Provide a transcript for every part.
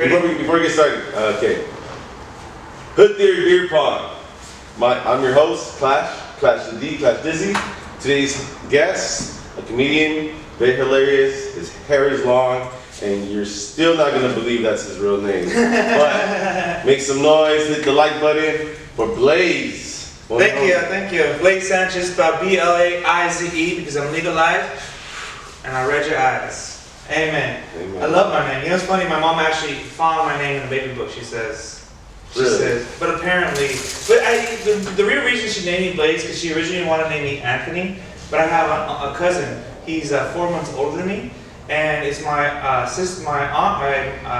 Before we get started, okay. Hood Theory Beer Pong. I'm your host, Clash the D, Clash Dizzy. Today's guest, a comedian, very hilarious. His hair is long, and you're still not gonna believe that's his real name. But make some noise, hit the like button for Blaze. Thank you. Blaze Sanchez, spelled B-L-A-I-Z-E, because I'm legalized, and I read your eyes. Amen. I love my name. You know, it's funny, my mom actually found my name in the baby book, she says. But apparently, the real reason she named me Blaze, because she originally wanted to name me Anthony, but I have a cousin, he's 4 months older than me, and it's my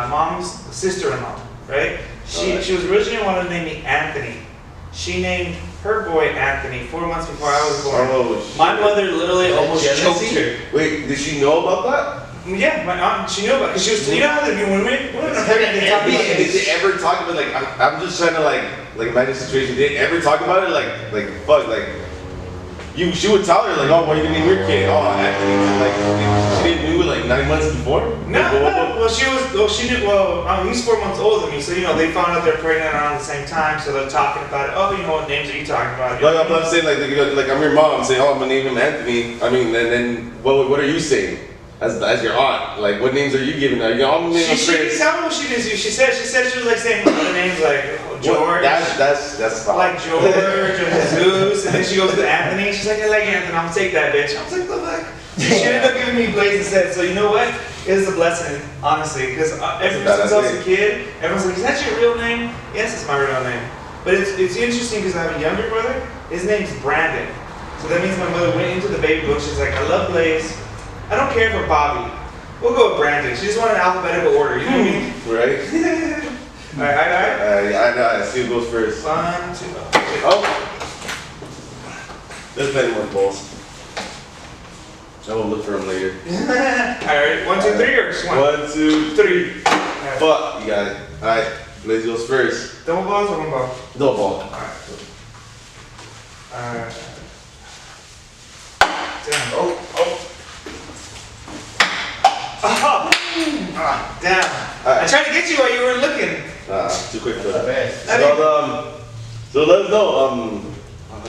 mom's sister-in-law, right? She was originally wanted to name me Anthony. She named her boy Anthony 4 months before I was born. Oh, my mother literally almost choked her. Wait, did she know about that? Yeah, my aunt, she knew about it, because she was, you know how they do women are pregnant, they talk about it. Did they ever talk about, like, I'm just trying to, like imagine the situation, did they ever talk about it, she would tell her, like, oh, what are you gonna name your kid? Oh, Anthony, like, she didn't know, like, 9 months before? No, she knew, he's 4 months older than me, so, you know, they found out they're pregnant around the same time, so they're talking about it, oh, you know, what names are you talking about? Like, I'm saying, like, I'm your mom, I'm saying, oh, I'm gonna name him Anthony, I mean, and then, what are you saying? As your aunt, like, what names are you giving her? She didn't tell me what she did. She said she was like saying other names like George. That's fine. Like George or Jesus, and then she goes to Anthony. She's like, I like Anthony. I'm gonna take that bitch. I was like, what the fuck? She ended up giving me Blaze instead. So you know what? It is a blessing, honestly, because ever since I was a kid, everyone's like, is that your real name? Yes, it's my real name. But it's interesting because I have a younger brother. His name's Brandon. So that means my mother went into the baby book. She's like, I love Blaze. I don't care for Bobby. We'll go with Brandon. She just wanted an alphabetical order, you know what I mean? Right. Alright. I know. I see who goes first. 1, 2, oh. There's many more balls. I will look for them later. Alright, 1, 2, 3 or just 1? 1, 2, 3. Right. Fuck, you got it. Alright, Blaze goes first. Double balls or 1 ball? Double ball. Alright. Damn. Oh. Damn. Right. I tried to get you while you were looking. Too quick for that. So let us know.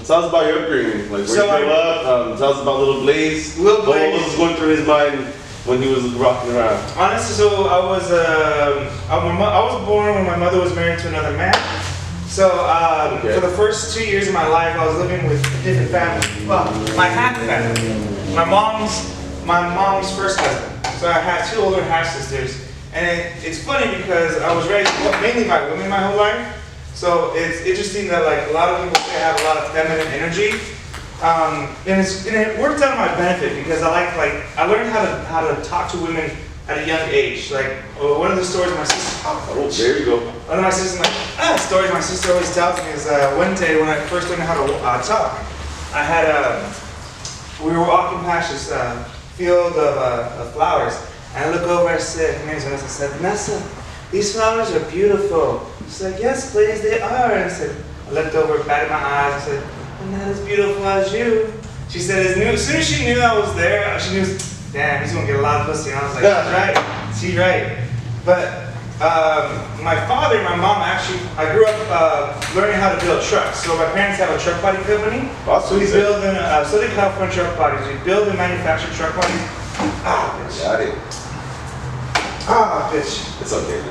Tell us about your upbringing. Like, where you grew up. Tell us about little Blaze. What was going through his mind when he was rocking around? Honestly, so I was born when my mother was married to another man. So for the first 2 years of my life, I was living with a different family. Well, my half family. My mom's first husband. So I had 2 older half sisters, and it's funny because I was raised mainly by women my whole life. So it's interesting that like a lot of people say I have a lot of feminine energy, and it worked out to my benefit because I learned how to talk to women at a young age. Like one of the stories my sister. Oh, there you go. One of my sisters stories my sister always tells me is one day when I first learned how to talk, I had we were walking past this field of flowers, and I look over, I said, her name's Vanessa, I said, Vanessa, these flowers are beautiful. She's like, yes, please, they are. And I looked over, batted my eyes, I said, I'm not as beautiful as you. She said, as soon as she knew I was there, she knew, damn, he's gonna get a lot of pussy. And I was like, she's right. But my father and my mom I grew up learning how to build trucks. So my parents have a truck body company. Awesome. So we build in Southern California truck bodies. We build and manufacture truck bodies. Bitch. Got it. Bitch. It's okay.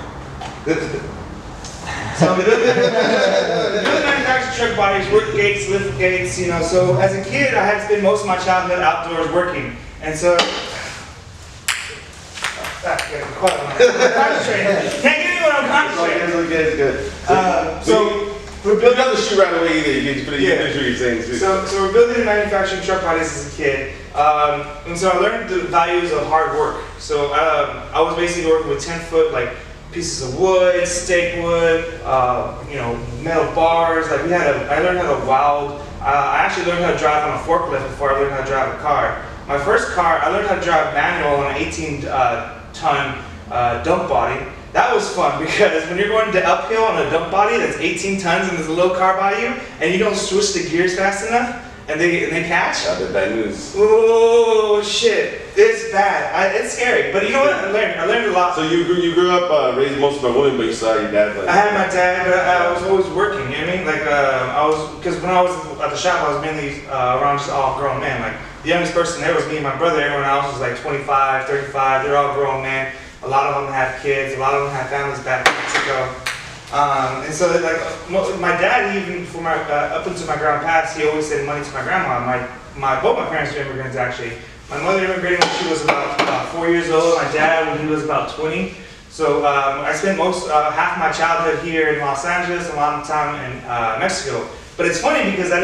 So we build and manufacture truck bodies, work gates, lift gates, you know. So as a kid, I had to spend most of my childhood outdoors working. And so concentrating. Can't get me when I'm concentrating. It's good. So we're building. You don't have to shoot right away either. You finish what you're saying too. So we're building and manufacturing truck bodies as a kid, and so I learned the values of hard work. So I was basically working with 10-foot like pieces of wood, stake wood, metal bars. Like I learned how to weld. I actually learned how to drive on a forklift before I learned how to drive a car. My first car, I learned how to drive manual on an 18-ton dump body. That was fun because when you're going to uphill on a dump body that's 18 tons and there's a little car by you, and you don't switch the gears fast enough, and they catch. Yeah, bad news. Oh shit! It's bad. It's scary. But you know what? I learned a lot. So you grew up raised mostly by women, but you saw your dad like. I had my dad, but I was always working. You know what I mean? Like because when I was at the shop, I was mainly around just all grown men. Like the youngest person there was me and my brother. Everyone else was like 25, 35. They're all grown men. A lot of them have kids. A lot of them have families back in Mexico. And so like my dad, even for my up until my grandpa's, he always sent money to my grandma. Both my parents were immigrants actually. My mother immigrated when she was about 4 years old. My dad when he was about 20. So I spent half my childhood here in Los Angeles, a lot of time in Mexico. But it's funny because I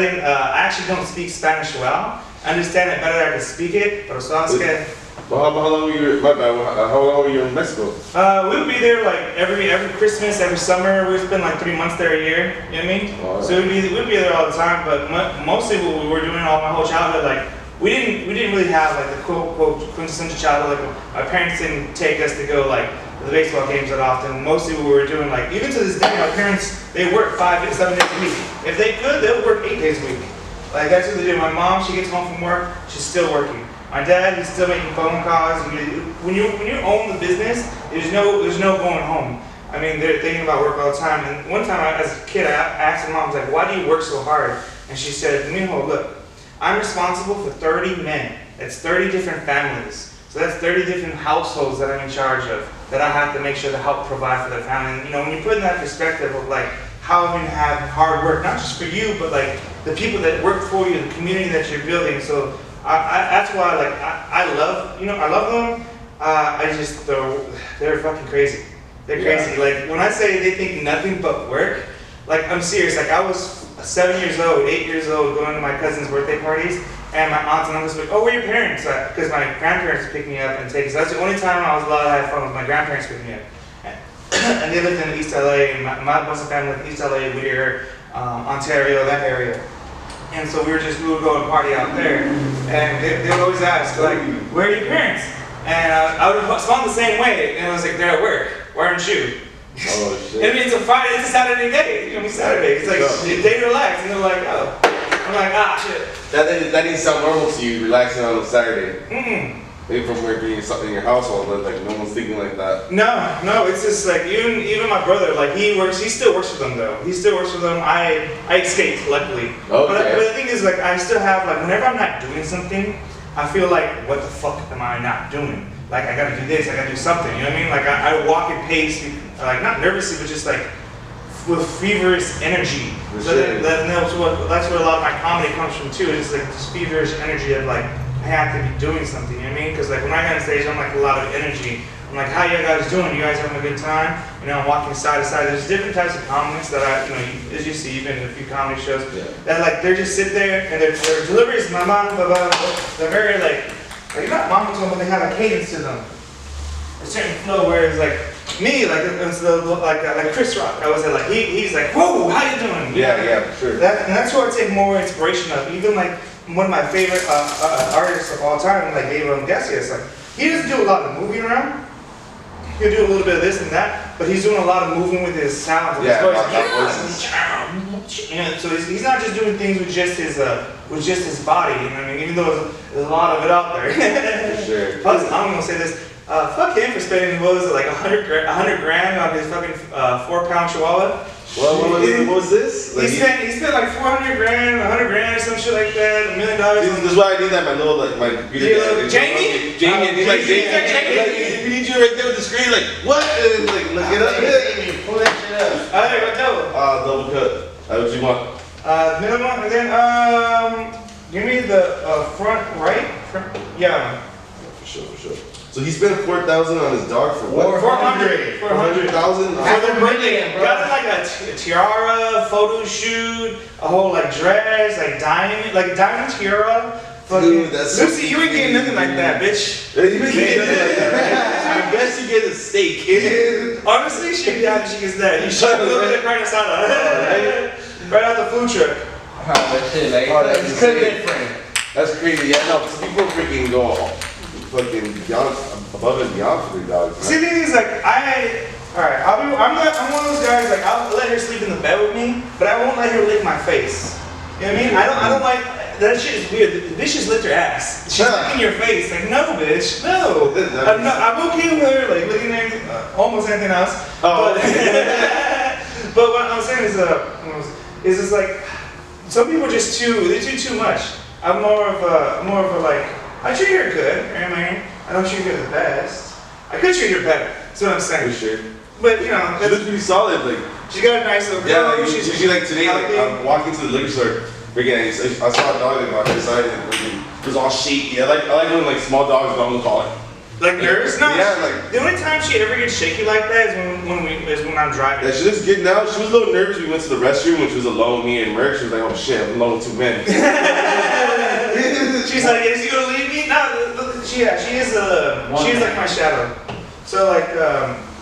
actually don't speak Spanish well. I understand it better than I can speak it, but so I was scared. Well, how long were you? My bad. How long were you in Mexico? We would be there like every Christmas, every summer. We'd spend like 3 months there a year. You know what I mean? Oh, So we'd be there all the time. But mostly what we were doing all my whole childhood, like we didn't really have like the quote quintessential childhood. Like my parents didn't take us to go like to the baseball games that often. Mostly what we were doing, like even to this day, my parents they work 5 to 7 days a week. If they could, they would work 8 days a week. Like that's what they do. My mom, she gets home from work, she's still working. My dad, he's still making phone calls. When you own the business, there's no going home. I mean, they're thinking about work all the time. And one time, as a kid, I asked my mom, I was like, "Why do you work so hard?" And she said, "Mijo, look, I'm responsible for 30 men. That's 30 different families. So that's 30 different households that I'm in charge of. That I have to make sure to help provide for the family." And, you know, when you put in that perspective of like how you can have hard work, not just for you, but like the people that work for you, the community that you're building. So. That's why I love them. They're fucking crazy. They're crazy. Yeah. Like when I say they think nothing but work, like I'm serious. Like I was 7 years old, 8 years old, going to my cousin's birthday parties, and my aunts and uncles were like, "Oh, where are your parents?" Because my grandparents picked me up and take us. That's the only time I was allowed to have fun with my grandparents picking me up. And they lived in East LA, and my Muslim family lived in East LA, Whittier, Ontario, that area. And so we would go and party out there, and they would always ask, like, "Where are your parents?" And I would respond the same way, and I was like, "They're at work. Why aren't you?" Oh shit. I mean, it's a Friday, it's a Saturday day. You know, Saturday. It's like they relax, and they're like, "Oh." I'm like, "Ah, shit." That didn't sound normal to you, relaxing on a Saturday. Mm-mm. Maybe from where being something in your household, but like no one's thinking like that. No, it's just like even my brother, like he still works for them though. He still works for them. I escaped luckily. Okay. But the thing is, like I still have like whenever I'm not doing something, I feel like what the fuck am I not doing? Like I gotta do this, I gotta do something. You know what I mean? Like I walk at pace, like not nervously, but just like with feverish energy. So that's where a lot of my comedy comes from too. It's like this feverish energy of like. I have to be doing something, you know what I mean? Because like when I get on stage, I'm like a lot of energy. I'm like, how you guys doing? You guys having a good time? You know, I'm walking side to side. There's different types of comics that as you see, even in a few comedy shows, that like they're just sit there and their deliveries, blah, blah, blah, blah, they're very like not monotone, but they have a cadence to them. A certain flow, whereas like me, like Chris Rock, I was like he's like, whoa, how you doing? Yeah, for sure. And that's where I take more inspiration of. Even like one of my favorite artists of all time, like David Gessius, like he doesn't do a lot of moving around. He'll do a little bit of this and that, but he's doing a lot of moving with his sounds and his voice. You know, so he's not just doing things with just his body. You know what I mean? Even though there's a lot of it out there. For sure. Plus, I'm gonna say this. Fuck him for spending what was it, like 100 grand on his fucking 4-pound chihuahua. What was this? Like he spent like 400 grand, 100 grand or some shit like that, $1 million. This is why I need that, my little, like, my computer dad. Jamie? And he's like, Jamie, we need you right there with the screen, like, what? And like, look it up. Jamie, pull that shit up. Alright, what double? Double cut. What you want? Minimum, and then, give me the front right. Yeah. For sure. So he spent $4,000 on his dog for what? 400. 400,000. For birthday, got like a tiara, photo shoot, a whole like dress, like diamond tiara. Dude, that's Lucy, you ain't getting nothing like that, bitch. You ain't getting nothing like that. I guess you get a steak. Honestly, she'd be happy she gets that. You should a little bit of carne asada. Right out the food truck. Oh, that shit, like, that's different. That's crazy. Yeah, no, people freaking go fucking beyond, above and beyond for their dogs. See, the thing is, like, alright, I'm one of those guys, like, I'll let her sleep in the bed with me, but I won't let her lick my face. You know what I mean? I don't like, that shit is weird. The bitch just licked her ass. She's in your face. Like, no, bitch, no. I'm okay with her, like, looking at almost anything else. Oh. But what I'm saying is just like, some people are just they do too much. I'm more of a like, I treat her good, you know what I mean? I don't treat her the best. I could treat her better, that's what I'm saying. For sure. But, you know, She looks pretty solid, like. she got a nice little Yeah, girl. like, usually like today, like, healthy. I'm walking to the liquor store, freaking, I saw a dog like on this side, and it was all shaky. I like when like small dogs don't look all Like nervous? No. Yeah, like. The only time she ever gets shaky like that is when I'm driving. Yeah, she looks good now. She was a little nervous. We went to the restroom when she was alone, me and Merck. She was like, oh shit, I'm alone with two men. She's like, is he gonna leave me? No, she is like my shadow. So like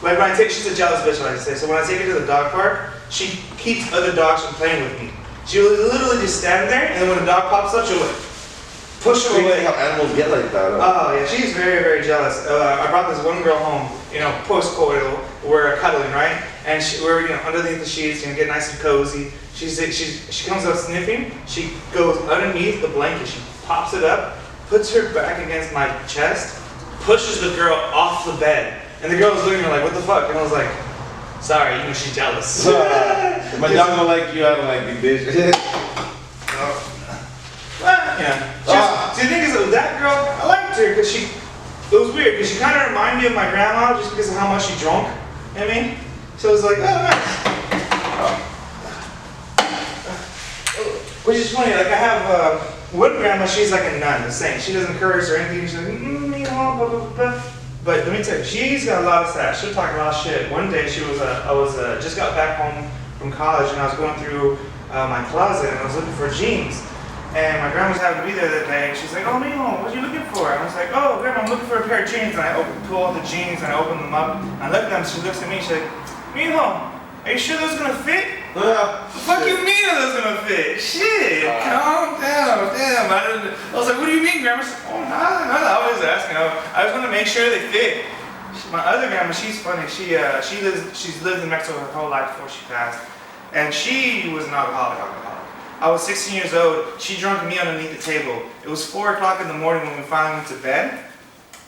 when I take, she's a jealous bitch, like I say. So when I take her to the dog park, she keeps other dogs from playing with me. She will literally just stand there, and then when the dog pops up, she'll like push her Crazy away. how animals get like that. Oh yeah, she's very, very jealous. I brought this one girl home, you know, post-coital, we're cuddling, right? And we're, you know, underneath the sheets, you know, get nice and cozy. She comes up sniffing. She goes underneath the blanket. She pops it up, puts her back against my chest, pushes the girl off the bed, and the girl was looking at her like, "What the fuck?" And I was like, "Sorry, you know, she's jealous." If my dog don't like you, I don't like you, bitch. Well, yeah. See, the thing is, that girl, I liked her because it was weird because she kind of reminded me of my grandma just because of how much she drank. You know what I mean? So it was like, oh, nice. Which is funny, like I have one grandma, she's like a nun, a saint. She doesn't curse or anything. She's like, you know, blah, blah, blah. But let me tell you, she's got a lot of sass. She'll talk a lot of shit. One day I was just got back home from college and I was going through my closet and I was looking for jeans. And my grandma's happened to be there that day, and she's like, "Oh, Mijo, what are you looking for?" And I was like, "Oh, Grandma, I'm looking for a pair of jeans." And I pull out the jeans and I open them up. And I look at them. She looks at me. She's like, "Mijo, are you sure those gonna fit?" The fuck you mean are those gonna fit? Shit, calm down, damn. I was like, "What do you mean, Grandma?" She's like, "Oh, no, I was asking. I just want to make sure they fit." My other grandma, she's funny. She's lived in Mexico her whole life before she passed, and she was an alcoholic. I was 16 years old. She drunk me underneath the table. It was 4 o'clock in the morning when we finally went to bed.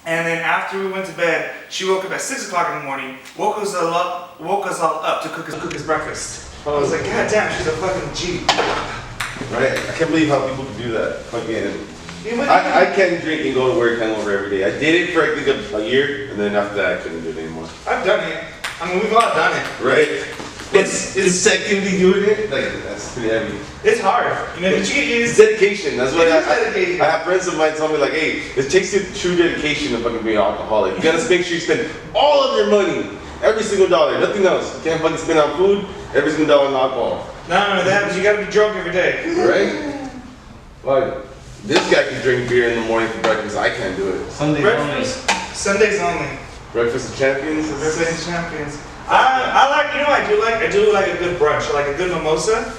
And then after we went to bed, she woke up at 6 o'clock in the morning, woke us all up to cook us breakfast. I was like, God damn, she's a fucking G. Right? I can't believe how people can do that. Fucking. I can't drink and go to work hangover every day. I did it for I think a year, and then after that I couldn't do it anymore. I've done it. I mean, we've all done it. Right? It's secondly doing it. Like that's pretty heavy. It's hard. You know, but you get It's used. dedication. That's what Dedication. I have friends of mine tell me like, hey, it takes you true dedication to fucking be an alcoholic. You gotta make sure you spend all of your money, every single dollar, nothing else. You can't fucking spend on food, every single dollar on alcohol. No, that happens. You gotta be drunk every day. Right? Like this guy can drink beer in the morning for breakfast. I can't do it. Sundays only. Breakfast of champions. Breakfast champions. I do like a good brunch, like a good mimosa.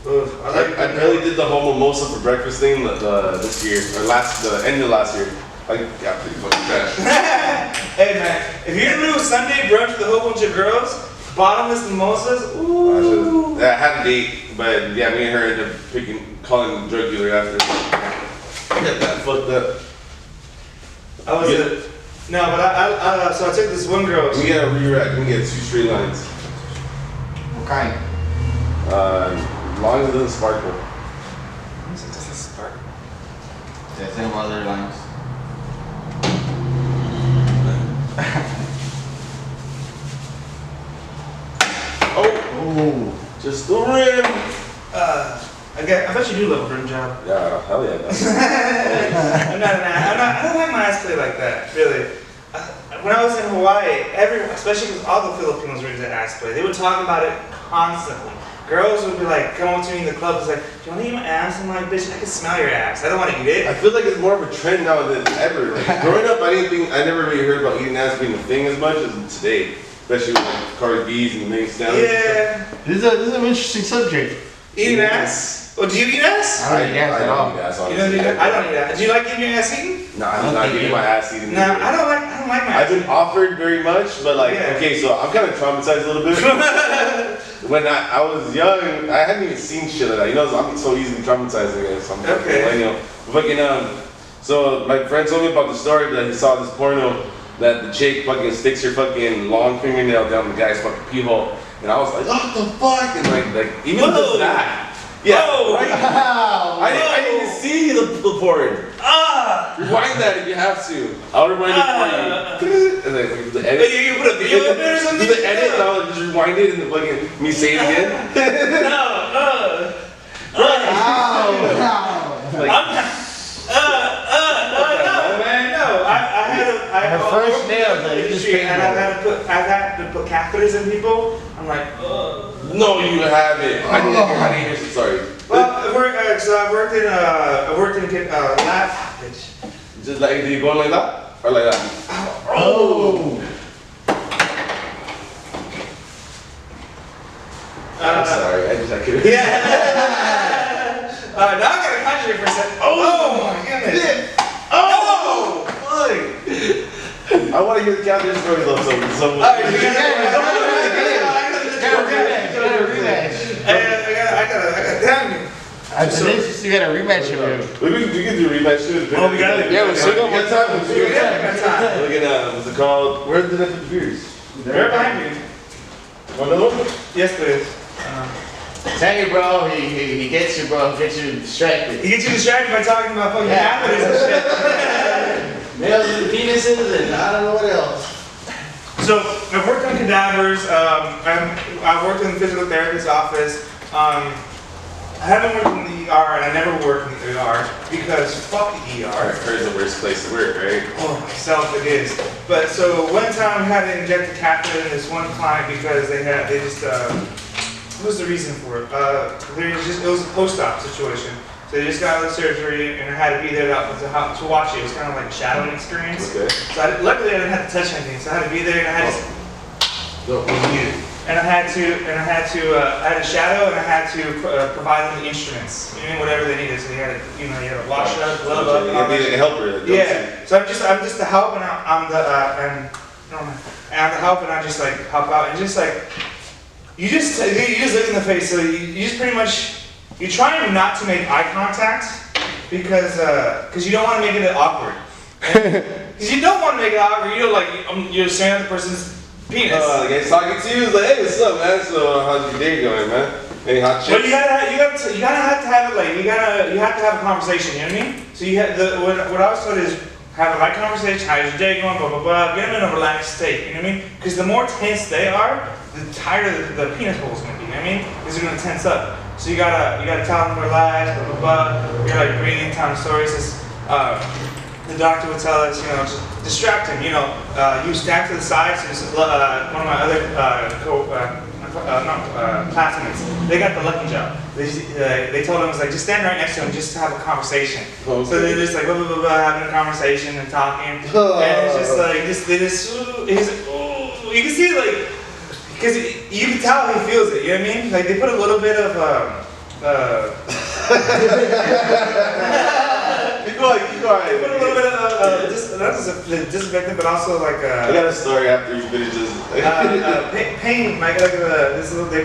I barely did the whole mimosa for breakfast thing this year, or the end of last year. I got pretty fucking fast. Hey man, if you're gonna do a Sunday brunch with a whole bunch of girls, bottomless mimosas, ooh. I had a date, but yeah, me and her ended up calling the drug dealer after. I got that fucked up. So I took this one girl. We got a re-rack, we get 2 straight lines. What kind? As long as it doesn't sparkle. It doesn't sparkle. Yeah, same other lines. Oh, just the rim. I bet you do love a rim job. Yeah, hell yeah. I don't like my ass play like that, really. When I was in Hawaii, especially because all the Filipinos were into ass play, they would talk about it constantly. Girls would be like, come up to me in the club, it's like, do you want to eat my ass? I'm like, bitch, I can smell your ass. I don't want to eat it. I feel like it's more of a trend now than ever. Like, growing up, I never really heard about eating ass being a thing as much as today. Especially with like, Cardi B's and the main sounds. Yeah. This is an interesting subject. Eating ass? Oh, do you eat ass? I don't eat ass at all. Eat ass, You don't eat ass? I don't eat ass. Do you like getting your ass eaten? No, I'm not getting my ass eaten. No, I don't like my I've ass been offered very much, but like, Yeah. okay, so I'm kind of traumatized a little bit. when I was young, I hadn't even seen shit like that. You know, I'm so easily traumatized, I guess. I'm Okay. fucking, so my friend told me about the story that he saw this porno that the chick fucking sticks her fucking long fingernail down the guy's fucking pee hole. And I was like, what the fuck? And like even just that. Yeah, right? I didn't even see the porn. Rewind that if you have to. I'll rewind it for you. And then like, the edit. You put a video in there or something? Do the edit and I'll just rewind it and then fucking me say it again. Like, No, man, no. I Her first nail, though, you just industry, and I've had to put catheters in people. I'm like, no, you haven't. I didn't hear. Sorry. well, I worked in lab. Just like, do you go like that or like that? Oh. I'm sorry. I couldn't. Yeah. Now I gotta concentrate for a second. Oh my goodness. Oh! Fuck! I want to hear the captain's story though. So. Alright, you Got a rematch. I gotta damn you. After this, you got a rematch of him. We can do a rematch too. Oh, we got it? Yeah, we'll see We got time. We Yeah, got got time. Look at that. What's it called? Where did I put the beers? They're behind me. Want another one? Yes, please. Tell you, bro, he gets you, bro. Gets you distracted. He gets you distracted by talking about fucking Yeah. catheters and shit. Nails and penises and I don't know what else. So I've worked on cadavers. I've worked in the physical therapist's office. I haven't worked in the ER, and I never worked in the ER because fuck the ER. I've heard it's the worst place to work, right? Oh, myself it is. But so one time we had to inject a catheter in this one client because what was the reason for it? It was a post-op situation. So they just got out of the surgery and I had to be there to watch it. It was kind of like a shadowing experience. Okay. So luckily I didn't have to touch anything. So I had to be there and I had to. No, And I had to shadow and I had to provide them the instruments, whatever they needed. So you had to, you had to wash up, glove up. You gotta be a helper. Like, Yeah. So I'm just the help, and I'm the help, and I just like help out, and just like you just look in the face. So you just pretty much you're trying not to make eye contact because you don't want to make it awkward. Because you don't want to make it awkward. You're staring at the person's penis. The guy's talking to you. He's like, hey, what's up, man? So, how's your day going, man? Any hot chicks? Well, you have to have it like you have to have a conversation. You know what I mean? So you have what I was told is have a light conversation. How's your day going? Blah blah blah. Get them in a relaxed state. You know what I mean? Because the more tense they are, the tighter the penis hole is gonna be. You know what I mean? Because they're gonna tense up. So you gotta tell them to relax. Blah blah blah. You're like breathing, telling stories. The doctor would tell us, just distract him. You stand to the side. So one of my other classmates, they got the lucky job. They told him, it was like, just stand right next to him, just to have a conversation. Okay. So they're just like, blah, blah, blah, blah, having a conversation and talking. And it's just like, he's like, ooh. You can see, like, because you can tell he feels it, you know what I mean? Like, they put a little bit of, Keep going. they put a little bit of, not just a disinfectant, but also like I got a story after you finish this. pain, like they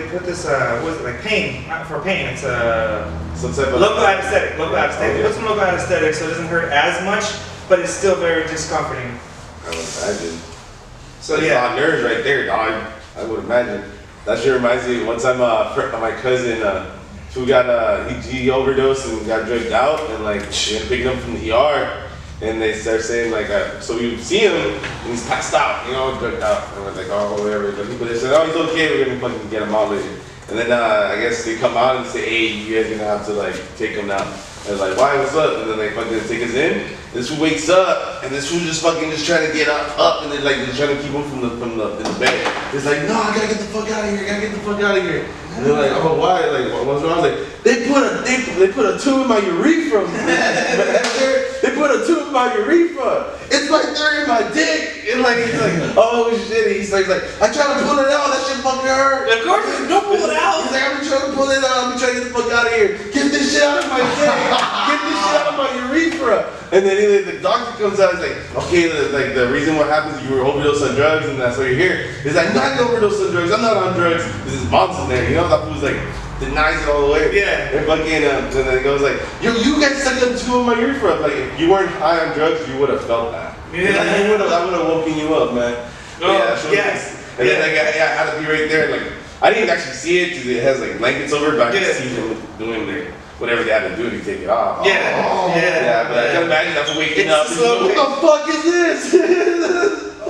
put this, what is it, like pain, not for pain, it's Some type of local anesthetic. They Okay. put some local anesthetic so it doesn't hurt as much, but it's still very discomforting. I would imagine. So That's yeah. on nerves right there, dog. I would imagine. That shit reminds me. One time, my cousin, who got he overdosed and got drugged out, and like they had to pick him up from the ER, and they start saying like, so we see him and he's passed out, drugged out, and we're like, oh whatever. But they said, oh he's okay, we're gonna fucking get him out later. And then I guess they come out and say, hey, you guys gonna have to like take him now. And it's like, why, what's up? And then they fucking take us in. This fool wakes up, and this fool just trying to get up, and they're like, they're trying to keep him from the bed. It's like, no, I gotta get the fuck out of here, And they're like, oh, why? Like, what's wrong? I was like, they put a tube in my urethra. They put a tube in my urethra. It's like they're in my dick. And like, he's like, oh shit. He's like, I tried to pull it out, that shit fucking if you're hurt. Of course, don't pull it out. He's like, I'm trying to pull it out. I'm trying to get the fuck out of here. Get this shit out of my thing. Get this shit out of my urethra. And then the doctor comes out. He's like, okay, the reason what happens is you were overdosed on drugs, and that's why you're here. He's like, not overdosed on drugs. I'm not on drugs. This is mom's in there. You know, that fool's like denies it all the way. Yeah. And fucking, and then he goes like, yo, you guys sucked up two of my urethra. Like, if you weren't high on drugs, you would have felt that. Yeah. Like, I would have woken you up, man. But Oh, yeah, so yes. and then like, I had to be right there. Like, I didn't actually see it because it has like blankets over it, but I could see them doing like whatever they had to do to take it off. Yeah. Yeah, but I can imagine after waking up. It's And slow what the fuck is this?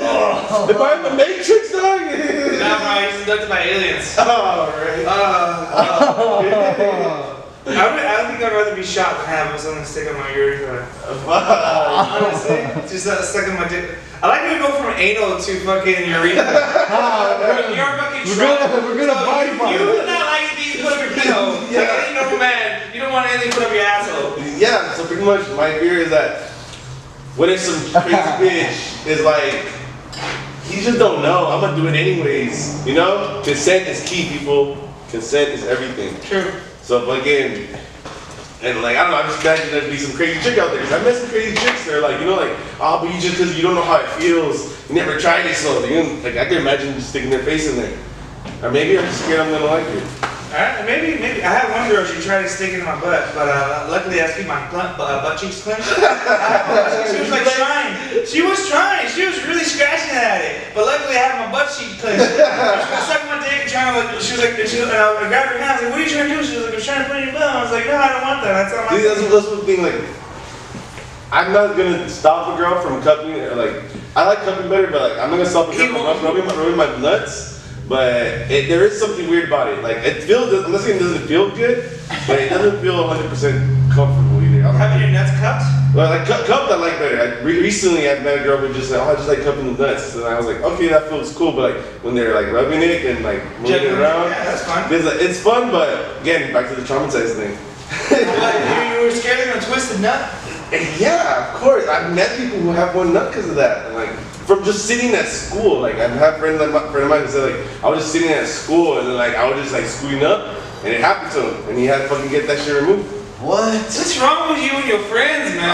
Am I in the Matrix, dog? Nah, bro, he's abducted by aliens. Oh, right. I don't think I'd rather be shot than have something stick in my urethra. Honestly, just stuck in my dick. I like to go from anal to fucking urethra. You're fucking We're gonna body You do not like anything put up your pinhole. Yeah. Like any normal man, you don't want anything put up your asshole. Yeah, so pretty much my fear is that when it's some crazy bitch is like, you just don't know. I'm gonna do it anyways. You know? Consent is key, people. Consent is everything. True. So again, and like, I don't know, I just imagine there'd be some crazy chick out there. 'Cause I met some crazy chicks that are like, you know, like, oh, but you just, because you don't know how it feels, you never tried it, so, you know, like, I can imagine just sticking their face in there. Or maybe I'm just scared I'm gonna like it. Alright, maybe. I had one girl, she tried to stick it in my butt, but luckily I keep my butt cheeks clenched. She was like trying. She was trying. She was really scratching at it. But luckily I had my butt cheeks clenched. She was sucking my dick and trying to like, and I grabbed her hand, I was like, what are you trying to do? She was like, I'm trying to put it in your butt. I was like, no, I don't want that. That's not my See, that's one thing, like, I'm not gonna stop a girl from cupping, or like, I like cupping better, but like, I'm not gonna stop a girl from rubbing my nuts. But there is something weird about it. Like, it feels, I'm not saying it doesn't feel good, but it doesn't feel 100% comfortable either. Having your nuts cupped? Well, like, cupped I like better. Recently I met a girl who just like, oh, I just like cupping the nuts. And I was like, okay, that feels cool, but like, when they're like rubbing it and like moving it around, yeah, that's fun. it's fun, but again, back to the traumatized thing. Like, you were scared they're gonna twist the nut? Yeah, of course. I've met people who have one nut because of that. And like, from just sitting at school, like I've had friend of mine who said like, I was just sitting at school and then like I was just like screwing up and it happened to him and he had to fucking get that shit removed. What? What's wrong with you and your friends, man?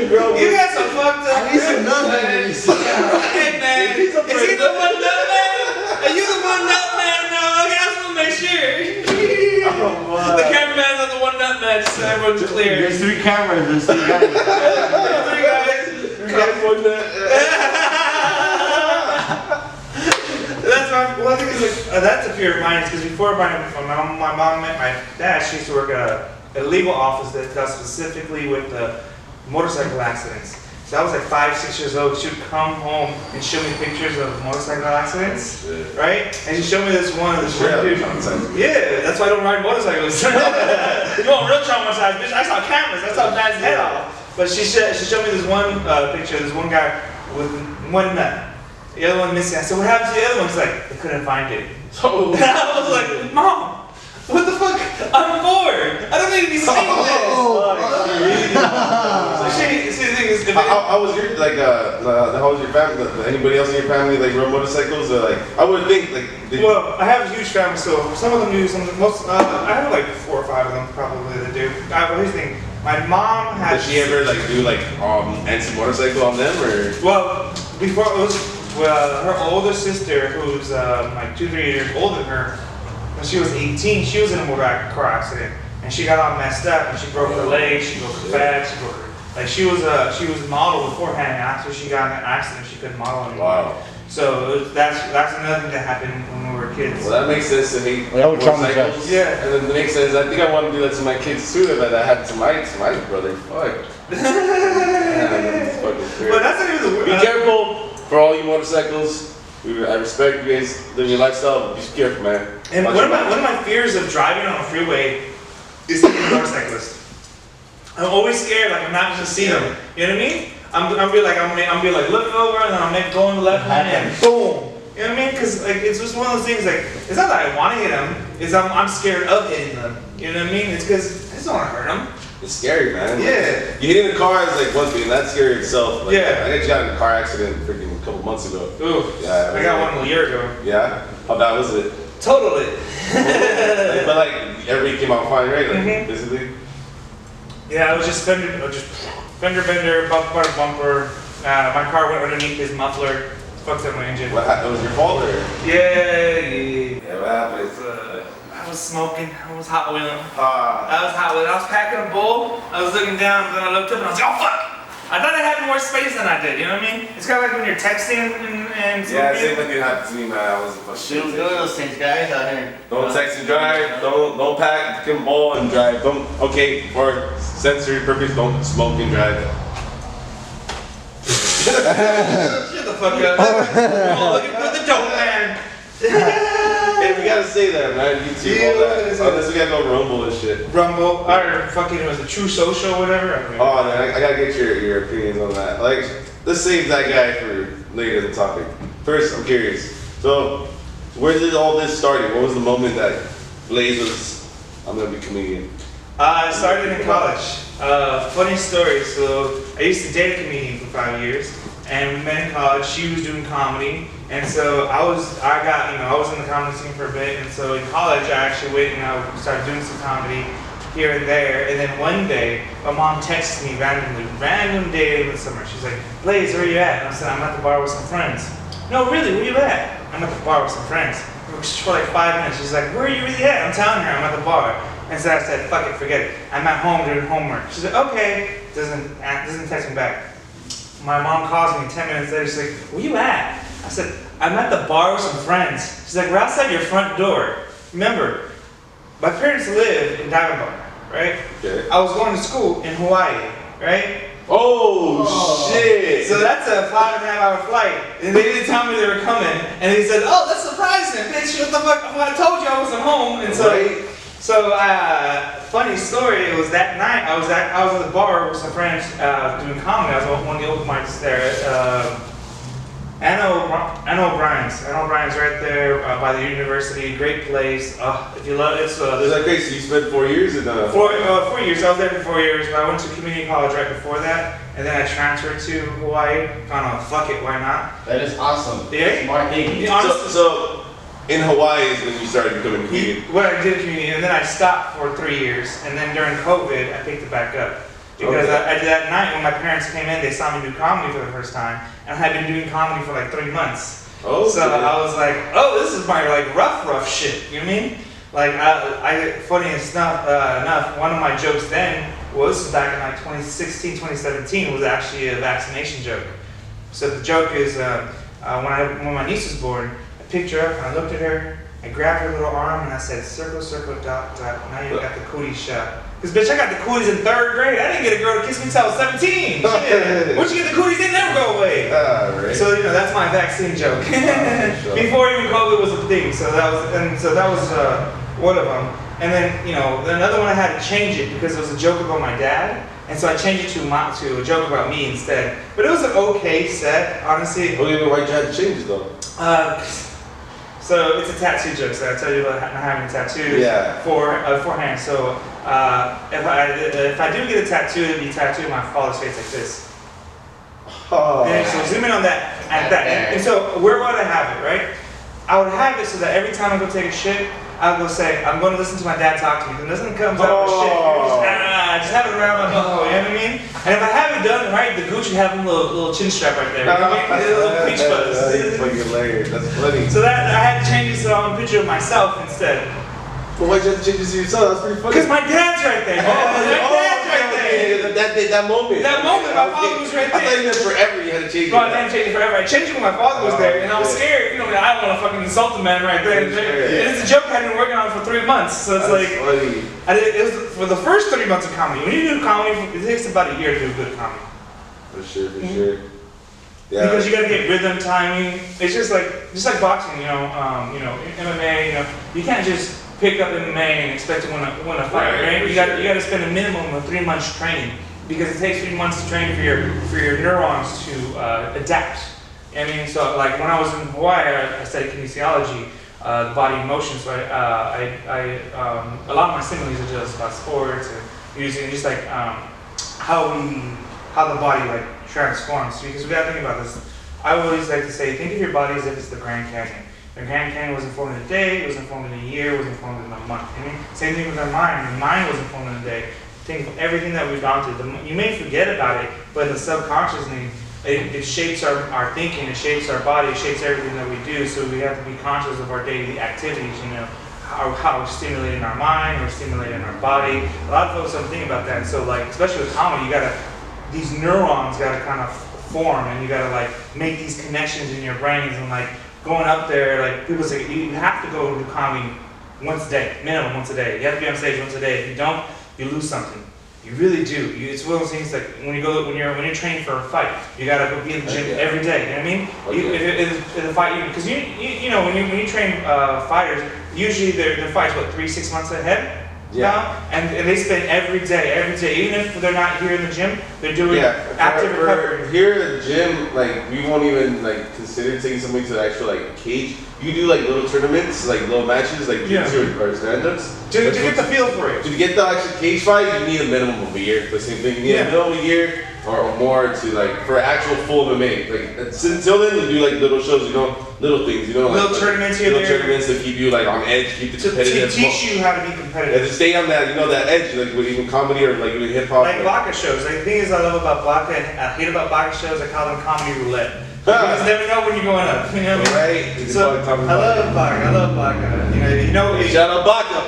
Girl, You got some fucked up. I need some friends, nut man. babies. Hey man, If he's a is he the one nut man? Are you the one nut man? No, okay, I just want to make sure. The cameraman's on the one nut man, just so everyone's clear. There's 3 cameras, there's 3 guys. Three guys. You got one nut. That's one thing is like, that's a fear of mine, is because before my mom met my dad, she used to work at a legal office that dealt specifically with the motorcycle accidents. So I was like 5, 6 years old. She would come home and show me pictures of motorcycle accidents, right? And she showed me this one dude. Yeah, that's why I don't ride motorcycles. You want real traumatized, bitch? I saw cameras. I saw dad's head off. But she showed me this one picture. This one guy with one nut. The other one missing. I said, what happened to the other one? She's like, they couldn't find it. So, I was like, Mom, what the fuck? I'm bored. I don't need to be seeing this. See, the thing is, how was your how was your family? Anybody else in your family like rode motorcycles? Or like, I would think like. Well, I have a huge family, so some of them do. I have like 4 or 5 of them probably that do. Here's the thing. My mom had. Did she ever like do like anti motorcycle on them or? Well, before it was. Well, her older sister, who's like 2, 3 years older than her, when she was 18, she was in a motorcycle car accident, and she got all messed up, and she broke her leg, she broke her back, she broke her. Like she was a model beforehand, and after she got in an accident, she couldn't model anymore. Wow. So that's another thing that happened when we were kids. Well, that makes sense to hate motorcycles. Yeah. And then it makes sense. I think I want to do that to my kids too. But that happened to my brother. Fuck. That's fucking crazy. But that's not even the Be careful for all you motorcycles. I respect you guys living your lifestyle, but be careful, man. And Watch one your of my fears of driving on a freeway is to be a motorcyclist. I'm always scared, like I'm not gonna see them. You know what I mean? I'm be like looking over and then I'm going to the left lane and boom. You know what I mean? Because like it's just one of those things. Like it's not that I want to hit them. It's I'm scared of hitting them. You know what I mean? It's because I just don't want to hurt them. It's scary, man. Yeah. You hitting the car is like one thing. That's scary itself. Like, Yeah. I just got in a car accident freaking a couple months ago. Ooh, Yeah, I got one a year ago. Yeah? How bad was it? Totally. But like, everybody came out fine, right? Like, basically? Yeah, it was just fender bender, bumper to bumper. My car went underneath his muffler, fucked up my engine. What happened? It was your fault or? Yeah. What happened? I was smoking, I was hot wheeling. I was packing a bowl, I was looking down, and then I looked up and I was like, oh fuck! I thought I had more space than I did, you know what I mean? It's kind of like when you're texting and Yeah, same thing happened to me, man. I was Shouldn't do those things, guys, out here. Don't text and drive. Don't pack and bowl and drive. Don't. Okay, for sensory purpose, don't smoke and drive. Shut the fuck up. Oh, looking for the dope man. Hey, we gotta say that, man. YouTube, all that. Unless we gotta go Rumble and shit. Rumble, or fucking was it True Social, whatever? Oh, man, I gotta get your opinions on that. Like, let's save that guy for later in the topic. First, I'm curious. So, where did all this start? What was the moment that Blaze was, I'm gonna be a comedian? I started in college. Funny story. So I used to date a comedian for 5 years, and we met in college. She was doing comedy, and so I was in the comedy scene for a bit. And so in college, I actually went and I started doing some comedy here and there. And then one day, my mom texted me random day in the summer. She's like, "Blaze, where you at?" And I said, "I'm at the bar with some friends." "No, really, where you at?" "I'm at the bar with some friends." For like 5 minutes, she's like, "Where are you really at?" I'm telling her I'm at the bar. And so I said, "Fuck it, forget it. I'm at home doing homework." She's like, "Okay." Doesn't text me back. My mom calls me 10 minutes later. She's like, "Where you at?" I said, "I'm at the bar with some friends." She's like, "We're outside your front door." Remember, my parents live in Diamond Bar, right? Okay. I was going to school in Hawaii, right? Oh, shit. So that's a 5.5-hour flight. And they didn't tell me they were coming. And they said, "Oh, that's surprising. Bitch, what the fuck? Well, I told you I wasn't home." And so, Right. funny story, it was that night, I was at the bar with some friends doing comedy. I was at one of the open mics there at Anna O'Brien's. Anna O'Brien's right there by the university. Great place. If you love it, Is that great? So you spent 4 years in 4 years. I was there for 4 years, but I went to community college right before that, and then I transferred to Hawaii. Kind of fuck it, why not? That is awesome. Yeah. Smart thinking. Yeah. So in Hawaii is when you started becoming a comedian. When I did community, and then I stopped for 3 years, and then during COVID, I picked it back up. Because Okay. I did that night when my parents came in, they saw me do comedy for the first time, and I had been doing comedy for like 3 months. Oh, So I was like, "Oh, this is my like rough shit." You know what I mean? Like funny enough, one of my jokes then was back in like 2016, 2017 was actually a vaccination joke. So the joke is when my niece was born, I picked her up and I looked at her, I grabbed her little arm and I said, "Circle, circle, dot, dot. Now you got the cootie shot." Because bitch, I got the cooties in 3rd grade. I didn't get a girl to kiss me until I was 17. Shit. Once you get the cooties, they never go away. Right. So that's my vaccine joke. Before even COVID was a thing. So that was one of them. And then another one I had to change it because it was a joke about my dad. And so I changed it to a joke about me instead. But it was an okay set, honestly. Okay, but why'd you have to change it though? So it's a tattoo joke. So I tell you about not having tattoos beforehand. So if I do get a tattoo, it'd be a tattoo of my father's face like this. Oh. And so zoom in on that. And so where would I have it, right? I would have it so that every time I go take a shit, I would go say, "I'm going to listen to my dad talk to me." Because nothing comes out with shit. Just have it around my butthole, you know what I mean? And if I have it done right, the Gucci have a little chin strap right there. You know what I mean? A little peach fuzz. That's fucking hilarious. That's funny. So that I had to change it so I'm a picture of myself instead. Well, why'd you have to change it to yourself? That's pretty funny. Because my dad's right there. My dad's right there. That moment. That moment, my father was right I thought you there. meant forever you had to change it. No, I didn't change it forever. I changed it when my father was there, and I was scared. I don't want to fucking insult the man right there. And it's a joke I had been working on for 3 months, so it's That's funny. it was for the first 3 months of comedy. When you do comedy, it takes about a year to do good comedy. For sure. Yeah. Because you gotta get rhythm, timing. It's just like boxing, MMA. You can't just pick up MMA and expect to win a fight, right? You gotta spend a minimum of 3 months training because it takes 3 months to train for your neurons to adapt. I mean, so like when I was in Hawaii, I studied kinesiology, the body in motion. So a lot of my similes are just about sports and using just how the body like transforms. Because we gotta think about this. I always like to say, think of your body as if it's the Grand Canyon. The Grand Canyon wasn't formed in a day, it wasn't formed in a year, it wasn't formed in a month. I mean, same thing with our mind. The mind wasn't formed in a day. Think of everything that we've gone through. You may forget about it, but the subconsciously, it shapes our thinking, it shapes our body, it shapes everything that we do. So we have to be conscious of our daily activities, you know, how we're stimulating our mind, we're stimulating our body. A lot of folks don't think about that. And so, like, especially with comedy, these neurons gotta kind of form, and you gotta like make these connections in your brains, and like going up there, like people say, you have to go do comedy once a day, minimum once a day. You have to be on stage once a day. If you don't, you lose something. You really do. It's one of those things like when you're training for a fight, you gotta go be in the gym every day. You know what I mean? If the fight, because you know when you train fighters, usually their fights 3-6 months ahead. Yeah. And they spend every day, even if they're not here in the gym, they're doing active recovery. Here at the gym, like we won't even like consider taking somebody to the actual like cage. You do like little tournaments, like little matches, like or stand-ups. To get the feel for it. To get the actual cage fight, you need a minimum of a year. The same thing, you need a minimum of a year or more to like for actual full MMA. Like until then, you do like little shows, you know, little things, you know, like little tournaments here, little tournaments to keep you like on edge, keep the competitive. To teach you how to be competitive. And to stay on that, you know, that edge, like with even comedy or like with hip hop. Like Baka shows. Like, the thing is, I love about Baka and I hate about Baka shows. I call them comedy roulette. You just never know when you're going up. You know what I mean? Right. So I love Baka. You know. Shout out Baka.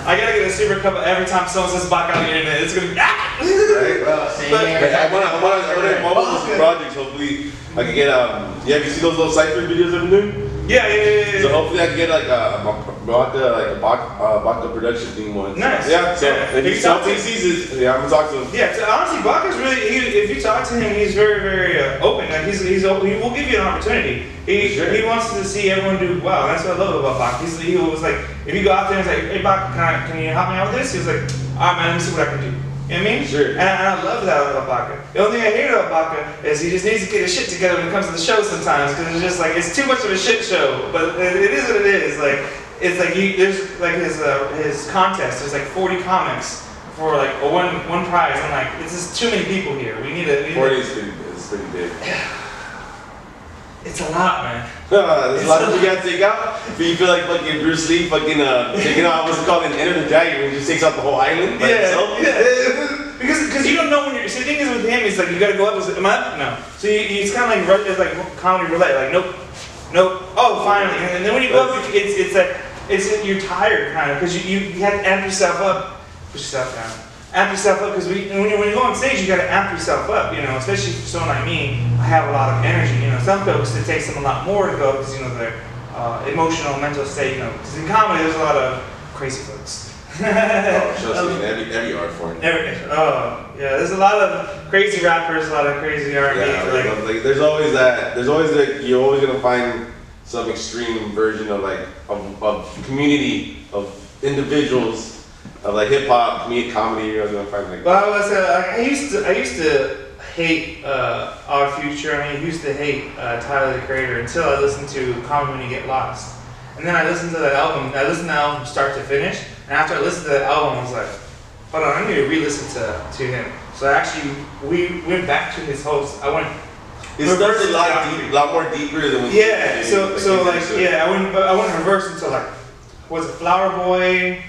I gotta get a super cup every time someone says Baka on the internet. It's gonna be right. I want to do projects. Hopefully, I can get have you seen those little cipher videos I've been doing? Yeah. So hopefully I can get like a Baka production thing one. Nice. Yeah. So if you talk to him, sees it, I'm gonna talk to him. Yeah. So honestly, Baka's really. If you talk to him, he's very, very open. Like he's open. He will give you an opportunity. He wants to see everyone do well. That's what I love about Baka. He was like, if you go out there and say, hey Baka, can you help me out with this? He was like, all right man, let me see what I can do. You know what I mean? Sure. And I love that about Baka. The only thing I hate about Baka is he just needs to get his shit together when it comes to the show sometimes, because it's just like, it's too much of a shit show. But it is what it is. Like, it's like there's like his contest. There's like 40 comics for like one prize. I'm like, it's just too many people here. We need 40 is pretty big. It's a lot, man. There's a lot of you gotta take out. But you feel like fucking Bruce Lee taking out what's it called in Enter the Dragon when he just takes out the whole island by himself. Yeah. Because you don't know when you're. See, the thing is with him, it's like you gotta go up. Am I up? No. So it's kind of like it's like comedy roulette. Like nope. Oh, finally. And then when you go up, it's you're tired kind of because you have to amp yourself up, push yourself down. Amp yourself up because when you go on stage, you gotta amp yourself up. You know, especially for someone like me, I have a lot of energy. You know, some folks it takes them a lot more to go because you know their emotional, mental state. You know, because in comedy there's a lot of crazy folks. Every art form. There's a lot of crazy rappers, a lot of crazy R&B. Like there's always that. There's always that. You're always gonna find some extreme version of like of community of individuals. Of like hip hop, comedy, you're gonna find like. Well, I used to hate Our Future. I mean, I used to hate Tyler the Creator until I listened to Comedy When You Get Lost, and then I listened to that album. I listened to the album start to finish, and after I listened to that album, I was like, hold on, I need to re-listen to him. So actually, we went back to his host. I went. It starts a lot more deeper than. I went reverse until like, was it Flower Boy?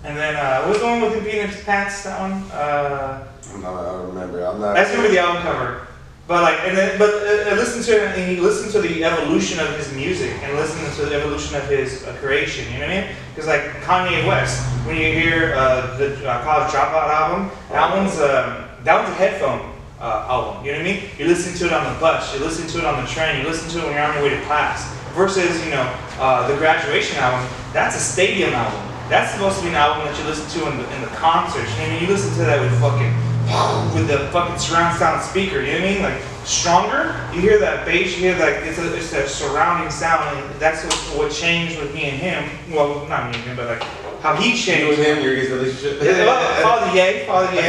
And then, what was the one with him being in his pants? That one? I don't remember. I'm not. I just remember the album cover. But like, I listened to it, and he listened to the evolution of his music, and listened to the evolution of his creation. You know what I mean? Because like Kanye West, when you hear the College Dropout album, that one's a headphone album. You know what I mean? You listen to it on the bus, you listen to it on the train, you listen to it when you're on your way to class. Versus, the Graduation album, that's a stadium album. That's supposed to be an album that you listen to in the concerts. You know what I mean? You listen to that with the fucking surround sound speaker. You know what I mean? Like stronger. You hear that bass. You hear that it's a surrounding sound. And that's what changed with me and him. Well, not me and him, but like how he changed. You and him, your relationship. Father Ye. I was gonna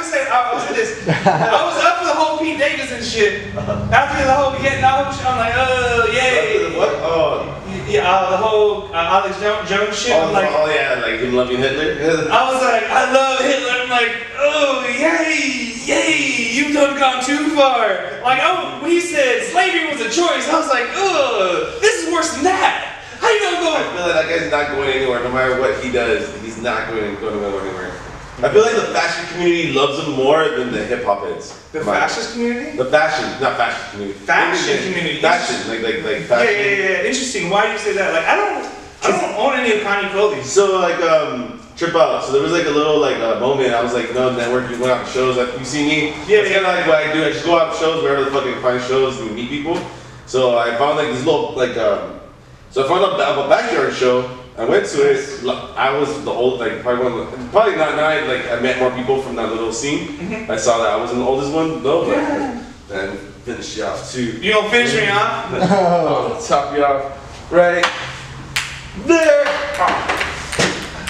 say this. I was up for the whole Pete Davidson shit. After the whole shit, I'm like, yay. What? Oh. Yeah, the whole Alex Jones shit. I'm like, like him loving Hitler. I was like, I love Hitler. I'm like, oh, yay, you've done gone too far. Like, oh, when he said slavery was a choice, I was like, ugh, this is worse than that. How you gonna go? I feel like that guy's not going anywhere. No matter what he does, he's not going to go anywhere. I feel like the fashion community loves him more than the hip hop heads. The fascist community? The fashion, not fashion community. Fashion community. Fashion, like fashion. Yeah. Interesting. Why do you say that? Like, I don't own any of Kanye clothing. So like trip out. So there was like a little like moment. I was like, networking, went out to shows. Like you see me. Yeah, it's kind of like what I do. I just go out to shows wherever the fuck I can find shows and meet people. So I found like this little like so I found out a backyard show. I went to it. I was the old, like probably not. Now I met more people from that little scene. Mm-hmm. I saw that I wasn't the oldest one, though. But then finish you off too. You don't finish me off? I'll top you off right there.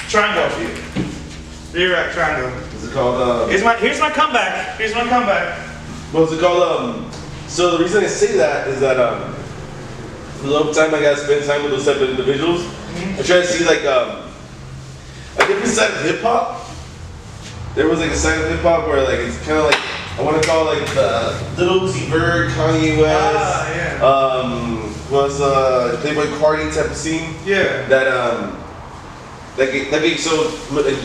Triangle for you. You're right, triangle. What's it called? Here's my comeback. What's it called? So the reason I say that is that the little time I gotta spend time with those type of individuals. I try to see like a different side of hip hop. There was like a side of hip hop where like it's kind of like I want to call it like the Lil Uzi Vert, Kanye West, was Playboy Cardi type of scene. Yeah. That so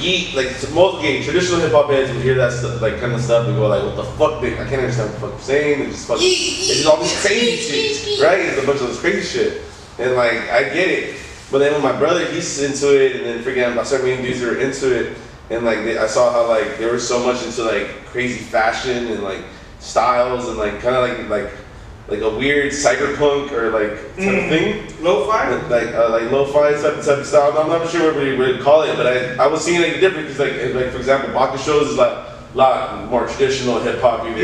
Yeet like most traditional hip hop bands would hear that stuff, like kind of stuff and go like what the fuck I can't understand what the fuck they're saying. It's just fucking it's just all this crazy shit, right? It's a bunch of this crazy shit, and like I get it. But then when my brother, he's into it, and then freaking I started meeting dudes who were into it, and like I saw how like they were so much into like crazy fashion and like styles and like kind of like a weird cyberpunk or like type of thing. Lo-fi? Like lo-fi type of style. I'm not sure what we would call it, but I was seeing like different because like for example, Baka shows is like a lot more traditional hip hop, either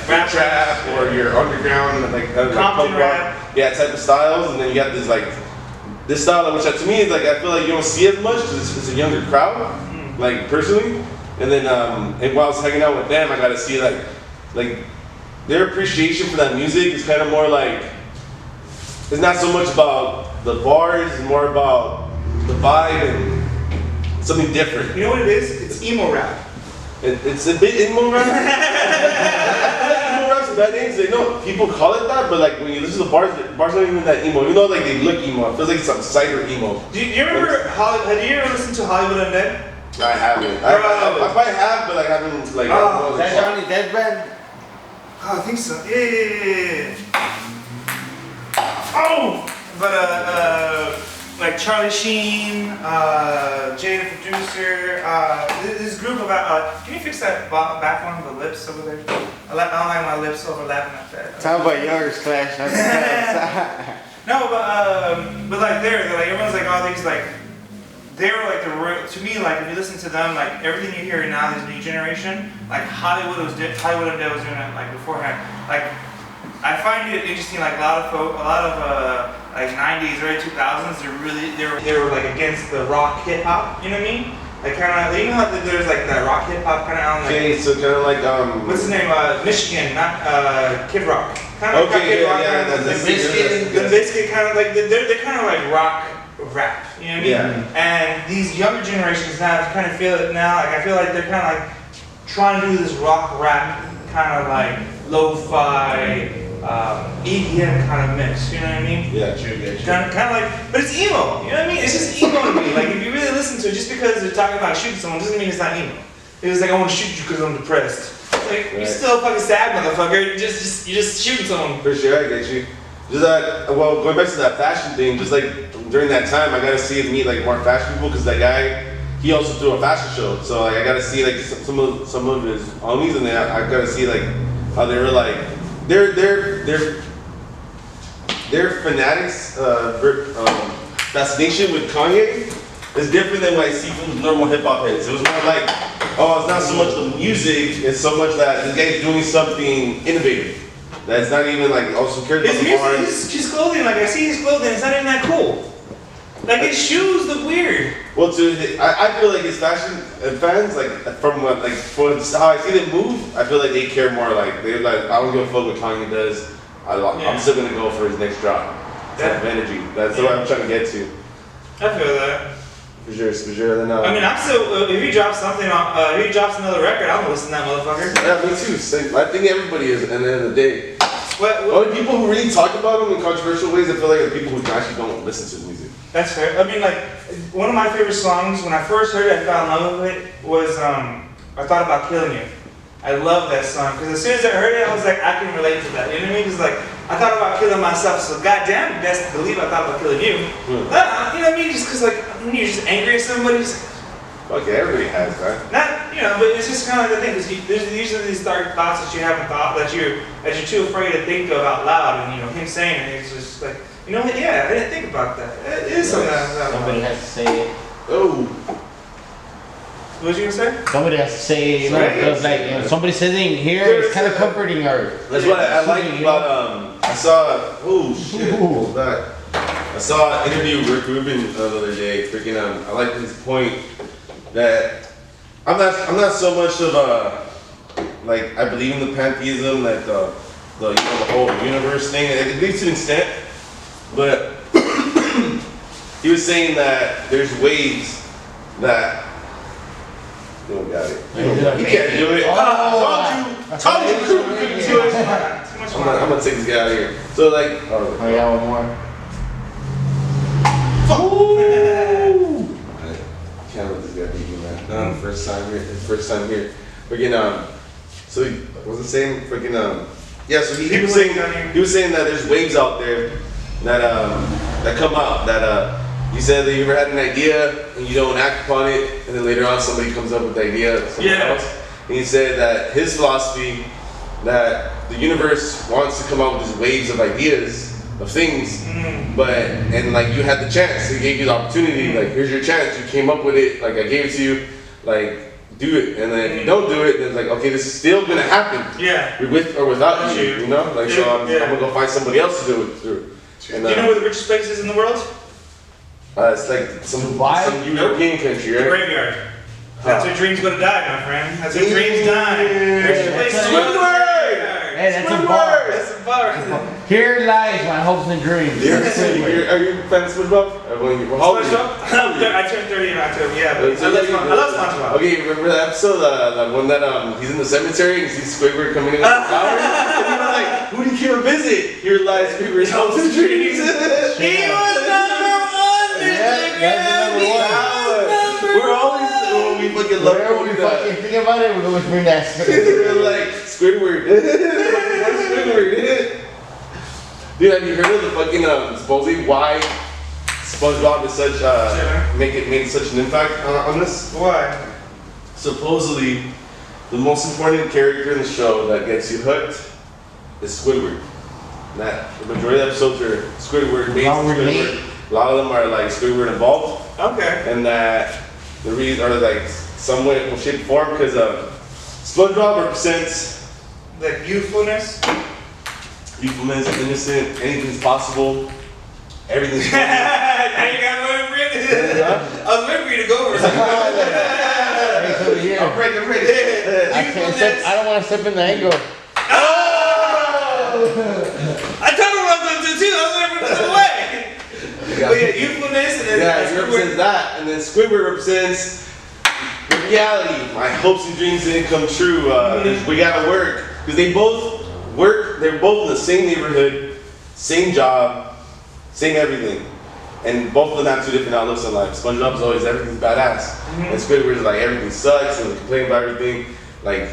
rap trap or your underground like Compton rap, type of styles, and then you got this style, which to me is like I feel like you don't see as much because it's a younger crowd, like personally. And then and while I was hanging out with them, I got to see like their appreciation for that music is kind of more like it's not so much about the bars, it's more about the vibe and something different. You know what it is? It's emo rap. It's a bit emo rap. Bad names, they know people call it that, but like when you listen to the bars aren't even that emo. Even though like they look emo, it feels like some cider emo. Do you remember have you ever listened to Hollywood Undead? I haven't. I probably have, but I haven't like. Is that Johnny Dead band? Oh, I think so. Yeah. Oh, but like Charlie Sheen, Jay the producer, this group of can you fix that back one, the lips over there? I don't like my lips overlapping like that. Talk about yours, Clash. No, but like they're like everyone's like all these like they were like the real, to me like if you listen to them like everything you hear now this new generation like Hollywood Undead was doing it like beforehand. Like I find it interesting like a lot of like 90s, early 2000s, they were like against the rock hip hop, you know what I mean? Like kind of, you know how there's like that rock hip hop kind of like. Okay, so kind of like what's his name? Michigan, not Kid Rock. Kind of like Kid Rock. The Biscuit kind of like they're kind of like rock rap, you know what I mean? Yeah. And these younger generations now kind of feel it now. Like I feel like they're kind of like trying to do this rock rap kind of like lo-fi. EDM kind of mix, you know what I mean? Yeah, true. Kind of like, but it's emo, you know what I mean? It's just emo to me. Like if you really listen to it, just because they're talking about shooting someone doesn't mean it's not emo. It was like I want to shoot you because I'm depressed. Like you're still a fucking sad motherfucker. You're just shooting someone. For sure, I get you. Just that. Well, going back to that fashion thing, just like during that time, I got to see and meet like more fashion people because that guy. He also threw a fashion show, so like I got to see like some of his homies, and then I got to see like how they were like. Their fanatics fascination with Kanye is different than what I see from normal hip hop heads. It was more like, oh, it's not so much the music, it's so much that this guy's doing something innovative. That's not even like also cares about the bars. His clothing, like I see his clothing, it's not even that cool. Like his shoes look weird. Well, I feel like his fashion fans, like from how I see them move, I feel like they care more. Like they're like, I don't give a fuck what Kanye does. I'm still gonna go for his next drop. Type of energy. That's what I'm trying to get to. I feel that. For sure. Then, I mean, I'm still. If he drops something on, if he drops another record, I'm gonna listen to that motherfucker. Yeah, me too. Same. I think everybody is at the end of the day. What? Only people who really talk about them in controversial ways, I feel like, are the people who actually don't listen to the music. That's fair. I mean, like, one of my favorite songs when I first heard it, I fell in love with it. Was I Thought About Killing You. I love that song because as soon as I heard it, I was like, I can relate to that. You know what I mean? Because like, I thought about killing myself, so goddamn, you best believe I thought about killing you. You know what I mean? Just because like when you're just angry at somebody, just Fuck yeah, everybody has that. not, you know, but it's just kind of like the thing because there's usually these dark thoughts that you haven't thought that you're too afraid to think of out loud, and you know him saying it, it's just like, you know what? Yeah, I didn't think about that. It is something that Somebody has to say it. Oh. What was you gonna say? Somebody has to say it, you know, Right. because like, you know, somebody says it in here, it's kind of comforting her. That's what I like about, I saw, oh shit, what was that? I saw an interview with Rick Rubin the other day, freaking, I like his point that I'm not so much of like, I believe in the pantheism, like the you know, the whole universe thing, at least to an extent, but he was saying that there's ways that you don't got it. He can't do it. Told you, crew couldn't do it. I'm gonna take this guy out of here. So like, Oh yeah, one more. Can't let this guy beat me, man. First time here. His first time here. Freaking so he wasn't saying freaking yeah. So he was saying that there's waves out there that that come out that you said that you ever had an idea and you don't act upon it, and then later on somebody comes up with the idea of something else. And he said that his philosophy that the universe wants to come out with these waves of ideas of things, but and like you had the chance, he gave you the opportunity, like here's your chance, you came up with it, like I gave it to you, like do it, and then if you don't do it, then it's like okay, this is still gonna happen, with or without you, you know, like so I'm gonna go find somebody else to do it through. And, do you know where the richest place is in the world? it's like some European country, The right? graveyard. That's where dreams go to die, my friend. That's where dreams die. Richest place in the world is the graveyard. Hey, that's a bar. That's a bar. Here lies my hopes and dreams. Are you a fan of SpongeBob? SpongeBob? I turned 30 in October, yeah. But I love SpongeBob. Okay, remember that episode, the one that he's in the cemetery and he sees Squidward coming in with the flowers? And he was like, who did you visit? Here lies Squidward's hopes and dreams. He was number one, Mr. Krabs. We're always, when we fucking love Whenever we fucking think about it, we always bring that. We're like, Squidward. Squidward. Dude, have you heard of the fucking, supposedly why SpongeBob is such, made such an impact on this? Why? Supposedly, the most important character in the show that gets you hooked is Squidward. And that the majority of the episodes are Squidward, based on Squidward. A lot of them are like Squidward involved. Okay. And that the reason are like some way, shape, or form, because SpongeBob represents Like youthfulness? youthfulness, innocent, anything's possible, everything's possible. Now you got one for it? I was waiting for you to go over something. I'm ready. I don't want to step in the angle. I told him what I was going to do too. I was waiting for him to step away. But yeah, youthfulness and then he represents that, and then Squidward represents reality. My hopes and dreams didn't come true. We gotta work because they both work. They're both in the same neighborhood, same job, same everything, and both of them have two different outlooks on life. SpongeBob's always everything's badass, and Squidward's like everything sucks and complaining about everything. Like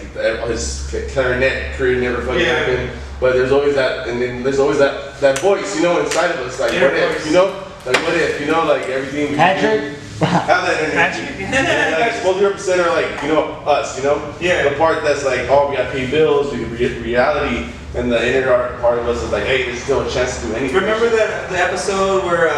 his clarinet career never fucking happened. But there's always that, and then there's always that voice, you know, inside of us. Like what if, you know? Like what if, you know, like everything. Patrick? Have that in there. Like supposed to represent are like, you know, us, you know? Yeah. The part that's like, oh, we gotta pay bills, we can reality, and the inner part of us is like, hey, there's still a chance to do anything. Remember the episode where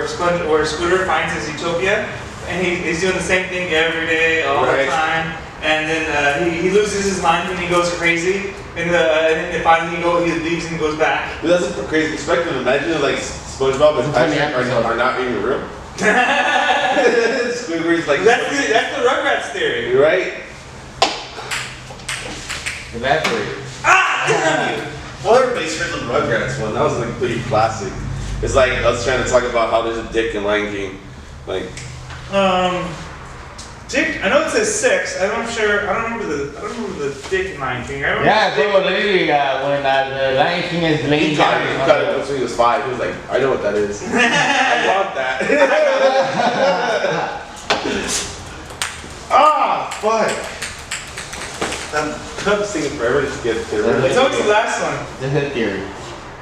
Squidward finds his utopia, and he's doing the same thing every day, all the time, and then he loses his mind when he goes crazy, and then finally he leaves and goes back. But that's a crazy perspective. Imagine if like SpongeBob and Patrick are not in the room. Squidward's like that's the Rugrats theory. You're right. Evaporate. Damn you! Well, everybody's heard the Rugrats one. That was like pretty classic. It's like us trying to talk about how there's a dick in Lion King. Like, Dick, I know it says 6. I don't remember the Dick in Lion King. I remember Yeah, Dick. bro, literally, when the Lion King is laying He down. cut it once he was 5. He was like, I know what that is. I want that. Ah, fuck. I'm singing forever to get rid of It's it. always the last one. The hood theory.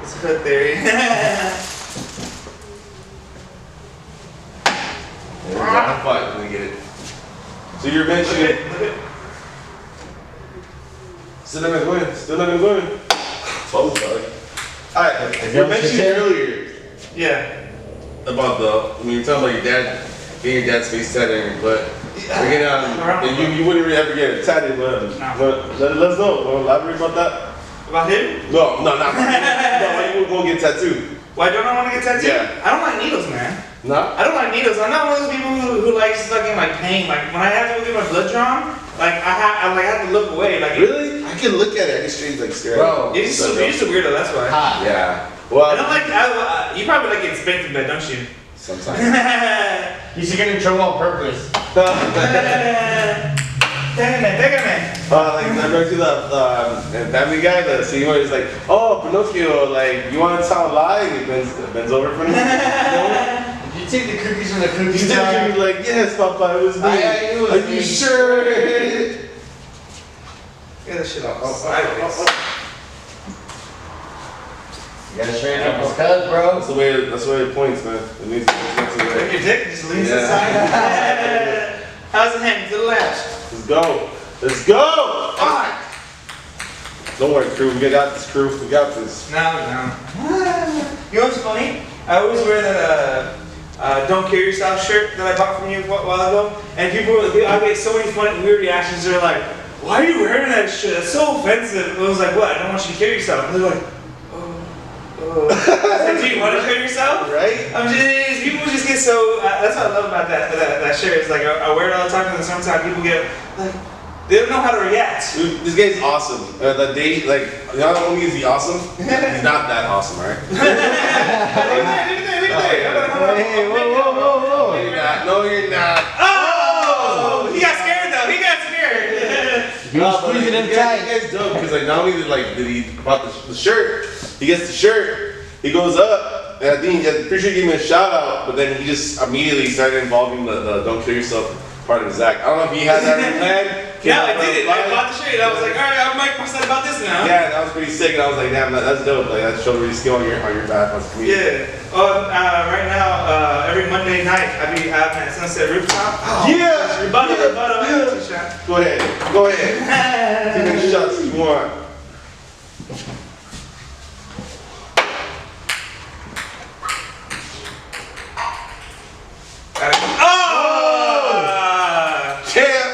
It's a good theory. Ah, fuck. Let me get it. So you're mentioning. Look at. Still not gonna win. Still not gonna win. So sorry. Alright, you were mentioning earlier Yeah. about when you were talking about your dad, getting your dad's face tatted on your butt. Again, you wouldn't really ever get it tatted, but let us know. Want to elaborate about that? About him? No, not no, why you won't get tattooed? Why don't I want to get tattooed? Yeah. I don't like needles, man. Nah? I don't like needles. I'm not one of those people who likes fucking like pain. Like when I have to go get my blood drawn, like I have to look away. Like Really? I can look at it. I can straight like stare Bro. at it. you're just a weirdo. That's why. Hot. Yeah. Well, I don't like. You probably like getting spanked in bed, don't you? sometimes. You should get in trouble on purpose. Pégame. Like I remember to the Family Guy, the scene where he's like, "Oh, Pinocchio, like you want to tell a lie?" And he bends over for him. Did you take the cookies from the cookie He's jar? like, "Yes, Papa, it was me." It was Are me. you sure? Get that shit off sideways. You gotta straighten up his cuz, bro. That's the way it points, man. It needs to Look at your dick, just leans Yeah. aside. How's it hanging to the left? Let's go. Let's go. Fuck. Don't worry, crew. We got this, crew. We got this. No. You know what's funny? I always wear that "Don't Kill Yourself" shirt that I bought from you a while ago, and I get so many funny, weird reactions. They're like, "Why are you wearing that shit? That's so offensive." I was like, "What? I don't want you to kill yourself." And they're like, "Oh." I was like, "Do you want to kill yourself?" Right? People just get so. That's what I love about that shirt. It's like I wear it all the time, and then sometimes people get like, they don't know how to react. Dude, this guy's awesome. The date, like, not only is he awesome, he's not that awesome, right? Hey, whoa. No, you're not. Oh! He got scared though. He got scared. You was squeezing him tight. You guys dope because like not only did he bought the shirt, he gets the shirt, he goes up, and I think I'm pretty sure he gave me a shout out, but then he just immediately started involving the "Don't Kill Yourself" part of Zach. I don't know if he had that in plan. Yeah, I did it. I bought the shirt. I was like, all right, I'll make my son about this now. Yeah, that was pretty sick, and I was like, damn, that's dope. Like that showed really skill on your behalf as a comedian. Yeah. Right now, every Monday night, I be out at Sunset Rooftop. Yeah. Rebuttal. Yeah. Shot. Go ahead. Take any shots you want. Champ.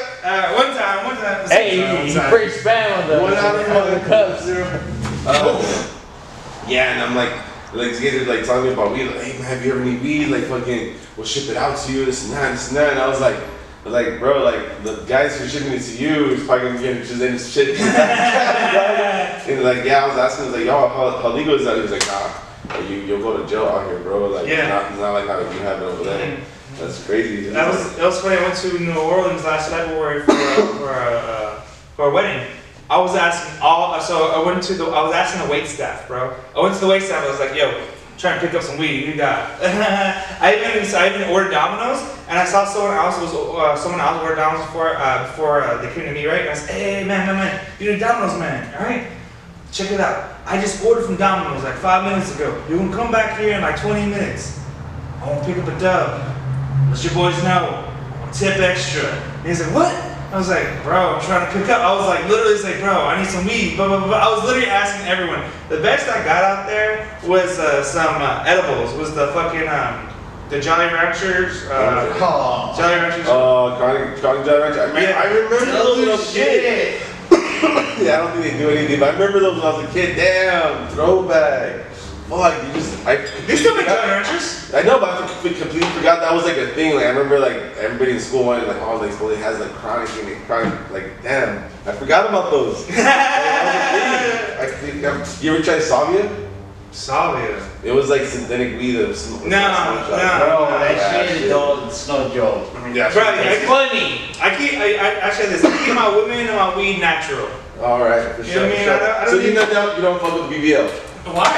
One time. Hey, he breaks spam on the cups. Yeah, and I'm like these guys are like telling me about weed. Like, hey man, have you ever need weed? Like fucking, we'll ship it out to you. This and that. And I was like, bro, like the guys who are shipping it to you is probably gonna get just in shit. And like, yeah, I was asking, I was like, yo, how legal is that? He was like, nah, you'll go to jail out here, bro. Like, it's not like how you have it over there. That's crazy. That was funny. I went to New Orleans last February for a wedding. I was asking I was asking the wait staff, bro. I went to the wait staff. I was like, yo, trying to pick up some weed. You got? I even ordered Domino's, and I saw someone else ordered Domino's before they came to me, right? And I said, hey man, you need Domino's, man. All right, check it out. I just ordered from Domino's like 5 minutes ago. You're gonna come back here in like 20 minutes. I want to pick up a dub. Let your boys know. Tip extra. And he's like, what? I was like, bro, I'm trying to pick up. I was like, literally, it's like, bro, I need some weed. Blah, blah, blah. I was literally asking everyone. The best I got out there was some edibles. Was the fucking the Jolly Ranchers. Jolly Ranchers. Chronic Jolly Rancher. I remember those when I was a kid. Yeah, I don't think they do anything, but I remember those when I was a kid. Damn, throwback. Fuck, They still make Jolly Ranchers. I know, but I completely forgot that was like a thing. Like I remember, like everybody in school wanted, like, oh, like, well, it has like chronic in it. Like, damn, I forgot about those. Like, that was a thing. You ever try salvia? Salvia. It was like synthetic weed that was No, Bro, that shit it's no joke. Yeah, Bro, It's funny. I actually this. I keep my women and my weed natural. all right, for You sure. know what I mean? for sure. I don't So you need- know you don't fuck with BBL. Why?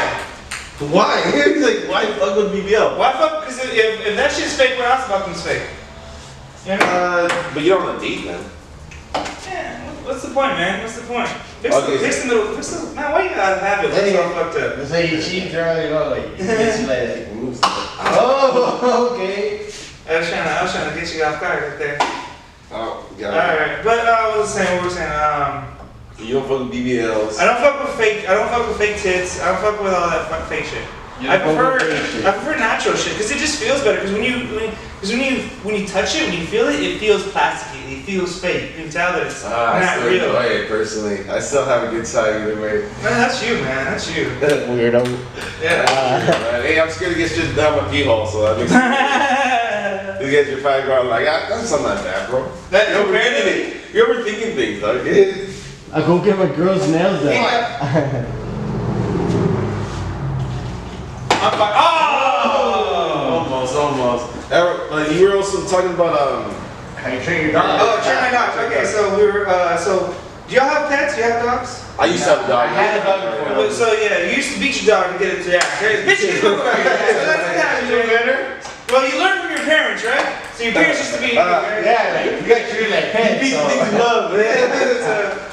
Why? He's like, why fuck with BBL? Why fuck? Because if that shit's fake, what else about them's fake? You know? But you don't want to date, man. Yeah, what's the point, man? What's the point? Okay. Man, why you gotta have it? What's all fucked up? It's like you cheat, girl, you know, like, you get you like moves. Oh, okay. I was trying to get you off guard right there. Oh, got it. Alright, but what was I saying? What was I saying? You don't fuck with BBLs. I don't fuck with fake tits. I don't fuck with all that fake shit. I prefer natural shit because it just feels better. Because when you touch it, when you feel it, it feels plasticky. It feels fake. You can tell that it's I not still real. enjoy it personally. I still have a good time either way. Man, that's you, man. That's you. Weirdo. Yeah. Hey, I'm scared to get shit down my pee hole, so that makes sense. You guys are probably going like, that's not bad, bro. You're overthinking it. You're overthinking things, dog. I go get my girl's nails done. I'm fine. Oh! Almost. You were also talking about How you train your dog? Oh, check my dogs. Okay, so we were. So, do y'all have pets? Do you have dogs? I used to have a dog. I had a dog before. So yeah, you used to beat your dog to get it to yeah. Bitch, get over here. So that's the time you do better. Well, you learn from your parents, right? So your parents used to be. Yeah, like, you got treated like pets.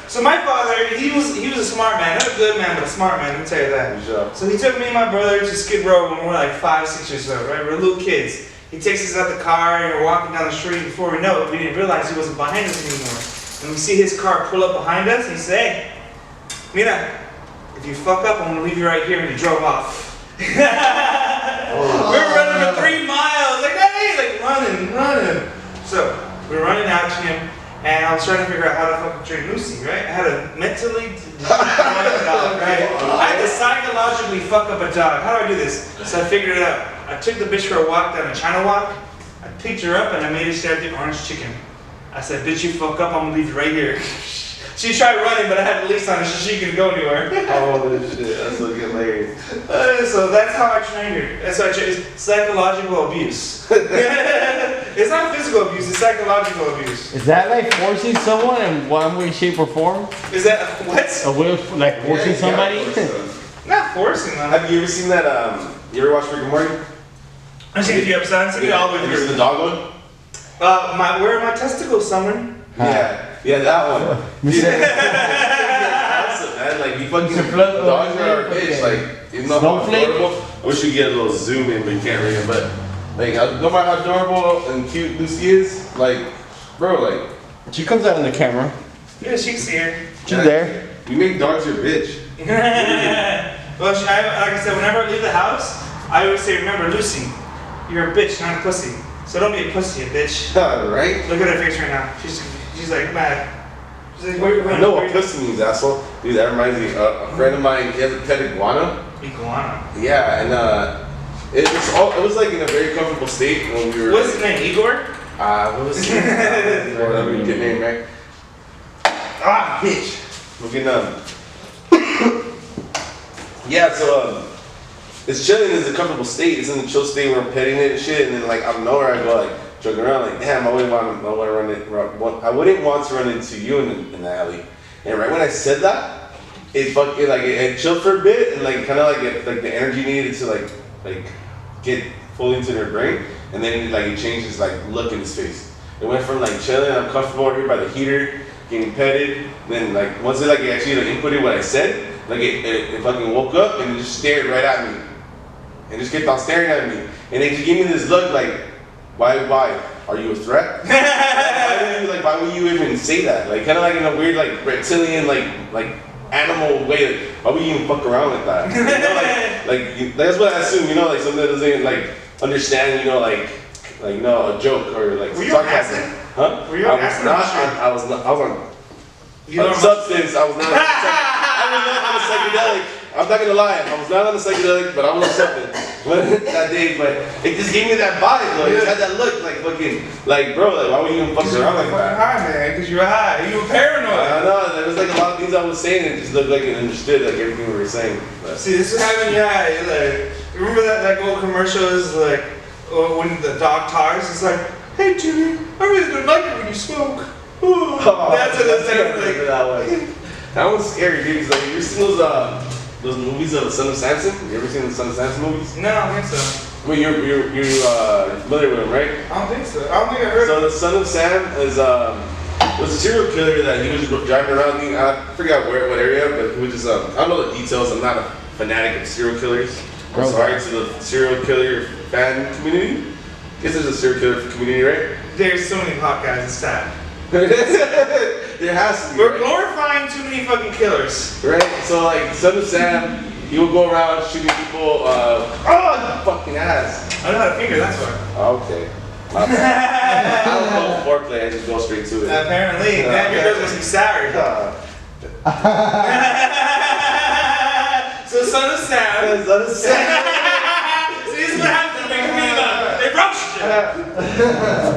So my father, he was a smart man, not a good man, but a smart man. Let me tell you that. Sure. So he took me and my brother to Skid Row when we were like 5, 6 years old, right? We were little kids. He takes us out the car and we're walking down the street. Before we know it, we didn't realize he wasn't behind us anymore. And we see his car pull up behind us and he said, "Hey, Mira, if you fuck up, I'm gonna leave you right here." And he drove off. We were running for 3 miles, like hey, like running. So we're running out to him. And I was trying to figure out how to fucking train Lucy, right? I had to mentally destroy a dog, right? I had to psychologically fuck up a dog. How do I do this? So I figured it out. I took the bitch for a walk down a China walk. I picked her up and I made her stare at the orange chicken. I said, "Bitch, you fuck up, I'm gonna leave you right here." She tried running, but I had the leash on her so she couldn't go anywhere. Oh, shit. That's so good, hilarious. So that's how I trained her. That's how I trained. It's psychological abuse. It's not physical abuse, it's psychological abuse. Is that like forcing someone in one way, shape, or form? Is that what? A way of like forcing somebody? Not forcing them. Have you ever seen that? You ever watched Rick and Morty? I've seen a few episodes. I've seen it all the way Have you seen through. the dog one? Where are my testicles, someone? Yeah, that one. Awesome, man. Like, you fucking dogs are a bitch. Like, you know how Snowflake? adorable. Wish you get a little zoom in, but you can't read it. But like, no matter how adorable and cute Lucy is, like, bro, like, She comes out on the camera. Yeah, she can see her. She's there. you make dogs your bitch. Well, like I said, whenever I leave the house, I always say, remember, Lucy, you're a bitch, not a pussy. So don't be a pussy, you bitch. Right? Look at her face right now. She's like mad. She's like, where you I going? know what pussy means, asshole. Dude, that reminds me. A friend of mine, he has a pet iguana. Iguana. Yeah, and it was like in a very comfortable state when we were. What's his name? Igor? What was his name? Whatever you get name, right? Bitch. Looking Yeah, so it's chilling. It's a comfortable state. It's in a chill state where I'm petting it and shit, and then like out of nowhere I go like joking around like, damn, I wouldn't want to run into you in the alley. And right when I said that, it chilled for a bit, and like kind of like the energy needed to like get fully into their brain, and then it changed his like look in his face. It went from like chilling, I'm comfortable over here by the heater, getting petted. Then like once it actually inputted what I said, it fucking woke up and it just stared right at me, and just kept on staring at me, and it just gave me this look like, why? Are you a threat? Why would you even say that? Like kind of like in a weird like reptilian like animal way. Like, why would you even fuck around with that? You know, that's what I assume. You know, like something that doesn't like understand. You know, a joke or like Were you on sarcasm. acid? Huh? Were you on acid? I was on You know, substance. I was not on a psychedelic. I'm not gonna lie, I was not on the psychedelic, but I was on something that day. But it just gave me that vibe, though. It just had that look, like fucking, like bro, like why would you even fuck around like that? High, man, because you were high. You were paranoid. I know. There was like a lot of things I was saying, and it just looked like it understood like everything we were saying. But. See, this is having you high. Like, remember that old commercial is like when the dog talks. It's like, hey Jimmy, I really don't like it when you smoke. Oh, that's what it sounded like. That one's scary, dude. Like, you ever seen those movies of the Son of Samson? You ever seen the Son of Samson movies? No, I don't think so. Well, you're familiar with him, right? I don't think so. I don't think I heard. So the Son of Sam is was a serial killer that he was driving around. I forgot what area, but he was just I don't know the details. I'm not a fanatic of serial killers. I'm sorry to the serial killer fan community. I guess there's a serial killer community, right? There's so many hot guys. It's sad. There has to be. We're right? glorifying too many fucking killers. Right? So like Son of Sam, he would go around shooting people. Oh, you fucking ass. I know how to finger. That's why. Okay. My bad. I don't know foreplay. I just go straight to it. Apparently, that your girl must be sour. So Son of Sam. Son of Sam. See, this is what happens when we they roast you.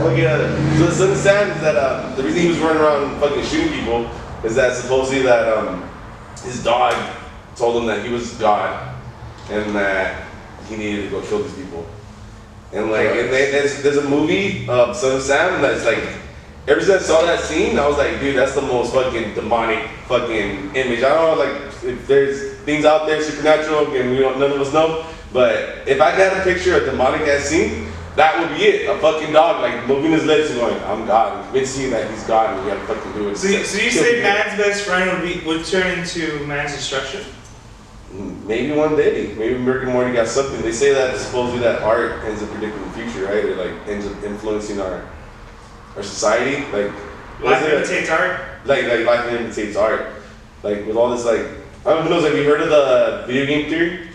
Look at it. So the Son of Sam is that the reason he was running around fucking shooting people is that supposedly that his dog told him that he was God and that he needed to go kill these people. And like, and there's a movie of Son of Sam that's like, ever since I saw that scene, I was like, dude, that's the most fucking demonic fucking image. I don't know, like, if there's things out there supernatural and none of us know, but if I had a picture of demonic ass scene, that would be it. A fucking dog like moving his lips and going, I'm God, and convincing you that he's God and we gotta fucking do it. So you say man's best friend would turn into man's destruction? Maybe one day. Maybe Rick and Morty got something. They say that supposedly that art ends up predicting the future, right? It like ends up influencing our society. Like life imitates art. Like life imitates art. Like with all this like I don't know, have you heard of the video game theory?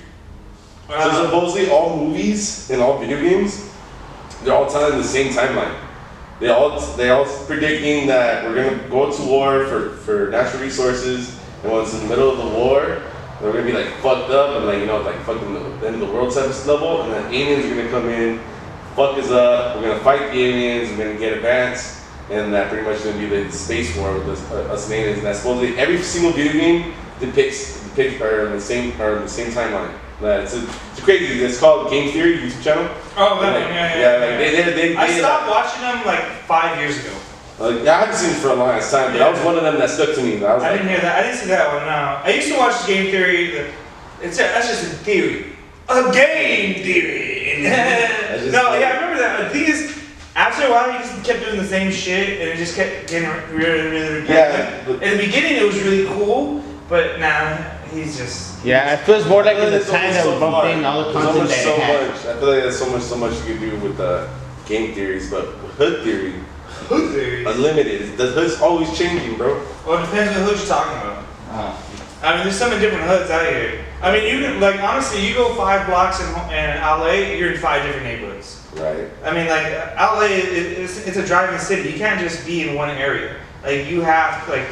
So supposedly all movies and all video games, they're all telling the same timeline. They all predicting that we're gonna go to war for natural resources, and once in the middle of the war, we're gonna be like fucked up and like like fucking the end of the world type of level, and then aliens are gonna come in, fuck us up. We're gonna fight the aliens. We're gonna get advanced, and that pretty much is gonna be the space war with us and aliens. And that's supposedly every single video game depicts the same timeline. It's crazy. It's called Game Theory YouTube channel. Oh, that one, yeah. They I stopped watching them like 5 years ago. I haven't seen it for a long time, but that was one of them that stuck to me. I didn't hear that. I didn't see that one. No, I used to watch Game Theory. That's just a theory. A game theory. No, yeah, I remember that. The thing is, after a while, he just kept doing the same shit, and it just kept getting really repetitive. In the beginning, it was really cool, but now he's just. Yeah, it feels more like in the time that we're bumping all the content that it had. I feel like there's so much you can do with game theories, but hood theory. Hood theory. Unlimited. The hood's always changing, bro. Well, it depends on the hood you're talking about. I mean, there's so many different hoods out here. I mean, you can, like, honestly, you go 5 blocks in LA, you're in 5 different neighborhoods. Right. I mean, like, LA, it's a driving city. You can't just be in one area. Like, you have, like,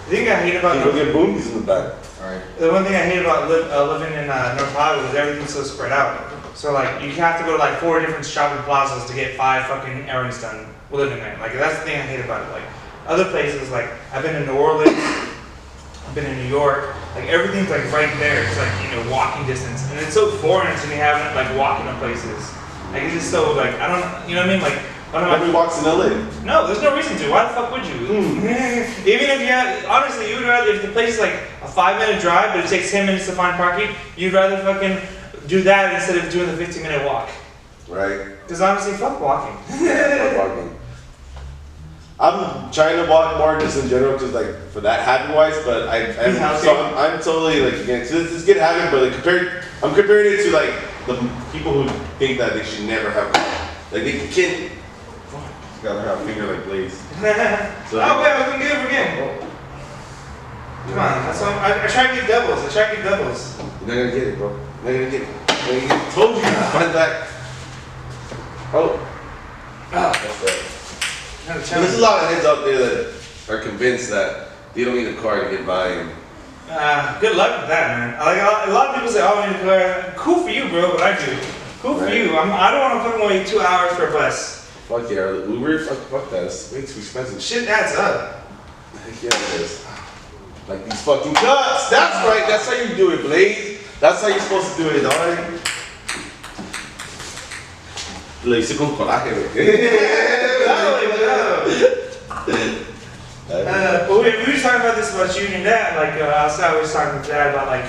the thing I hate about... You get boonies in the back. Right. The one thing I hate about living in North Hollywood is everything's so spread out. So, like, you have to go to, like, 4 different shopping plazas to get 5 fucking errands done living there. Like, that's the thing I hate about it. Like, other places, like, I've been in New Orleans, I've been in New York, like, everything's, like, right there. It's, like, walking distance. And it's so foreign to me having, like, walking to places. Like, it's just so, like, I don't, you know what I mean? Like, nobody walks in LA. No, there's no reason to. Why the fuck would you? Even if you had, honestly, you would rather, if the place is like a 5-minute drive, but it takes 10 minutes to find parking, you'd rather fucking do that instead of doing the 15-minute walk. Right. Because honestly, fuck walking. Fuck walking. I'm trying to walk more just in general, because like for that habit-wise, but I'm totally like against it's good habit, but like I'm comparing it to like the people who think that they should never have like they can't. Gotta learn how to finger like Blaze. So, oh, wait, I can get it again. Come on, that's what I try to get doubles. You're not gonna get it, bro. You're not gonna get it. Told you. Find back. Oh. That's right. There's a lot of heads out there that are convinced that they don't need a car to get by. And Good luck with that, man. Like a lot of people say, "Oh, I need to go." Cool for you, bro. But I do. Cool for Right. you. I don't want to fucking wait 2 hours for a bus. Fuck yeah, Uber, fuck that. It's way too expensive. Shit adds up. Heck yeah, it is. Like these fucking cups. That's right. That's how you do it, Blaze. That's how you're supposed to do it, dog. Lo hice con coraje, But we were talking about this about you and your dad. Like outside, we were talking with dad about like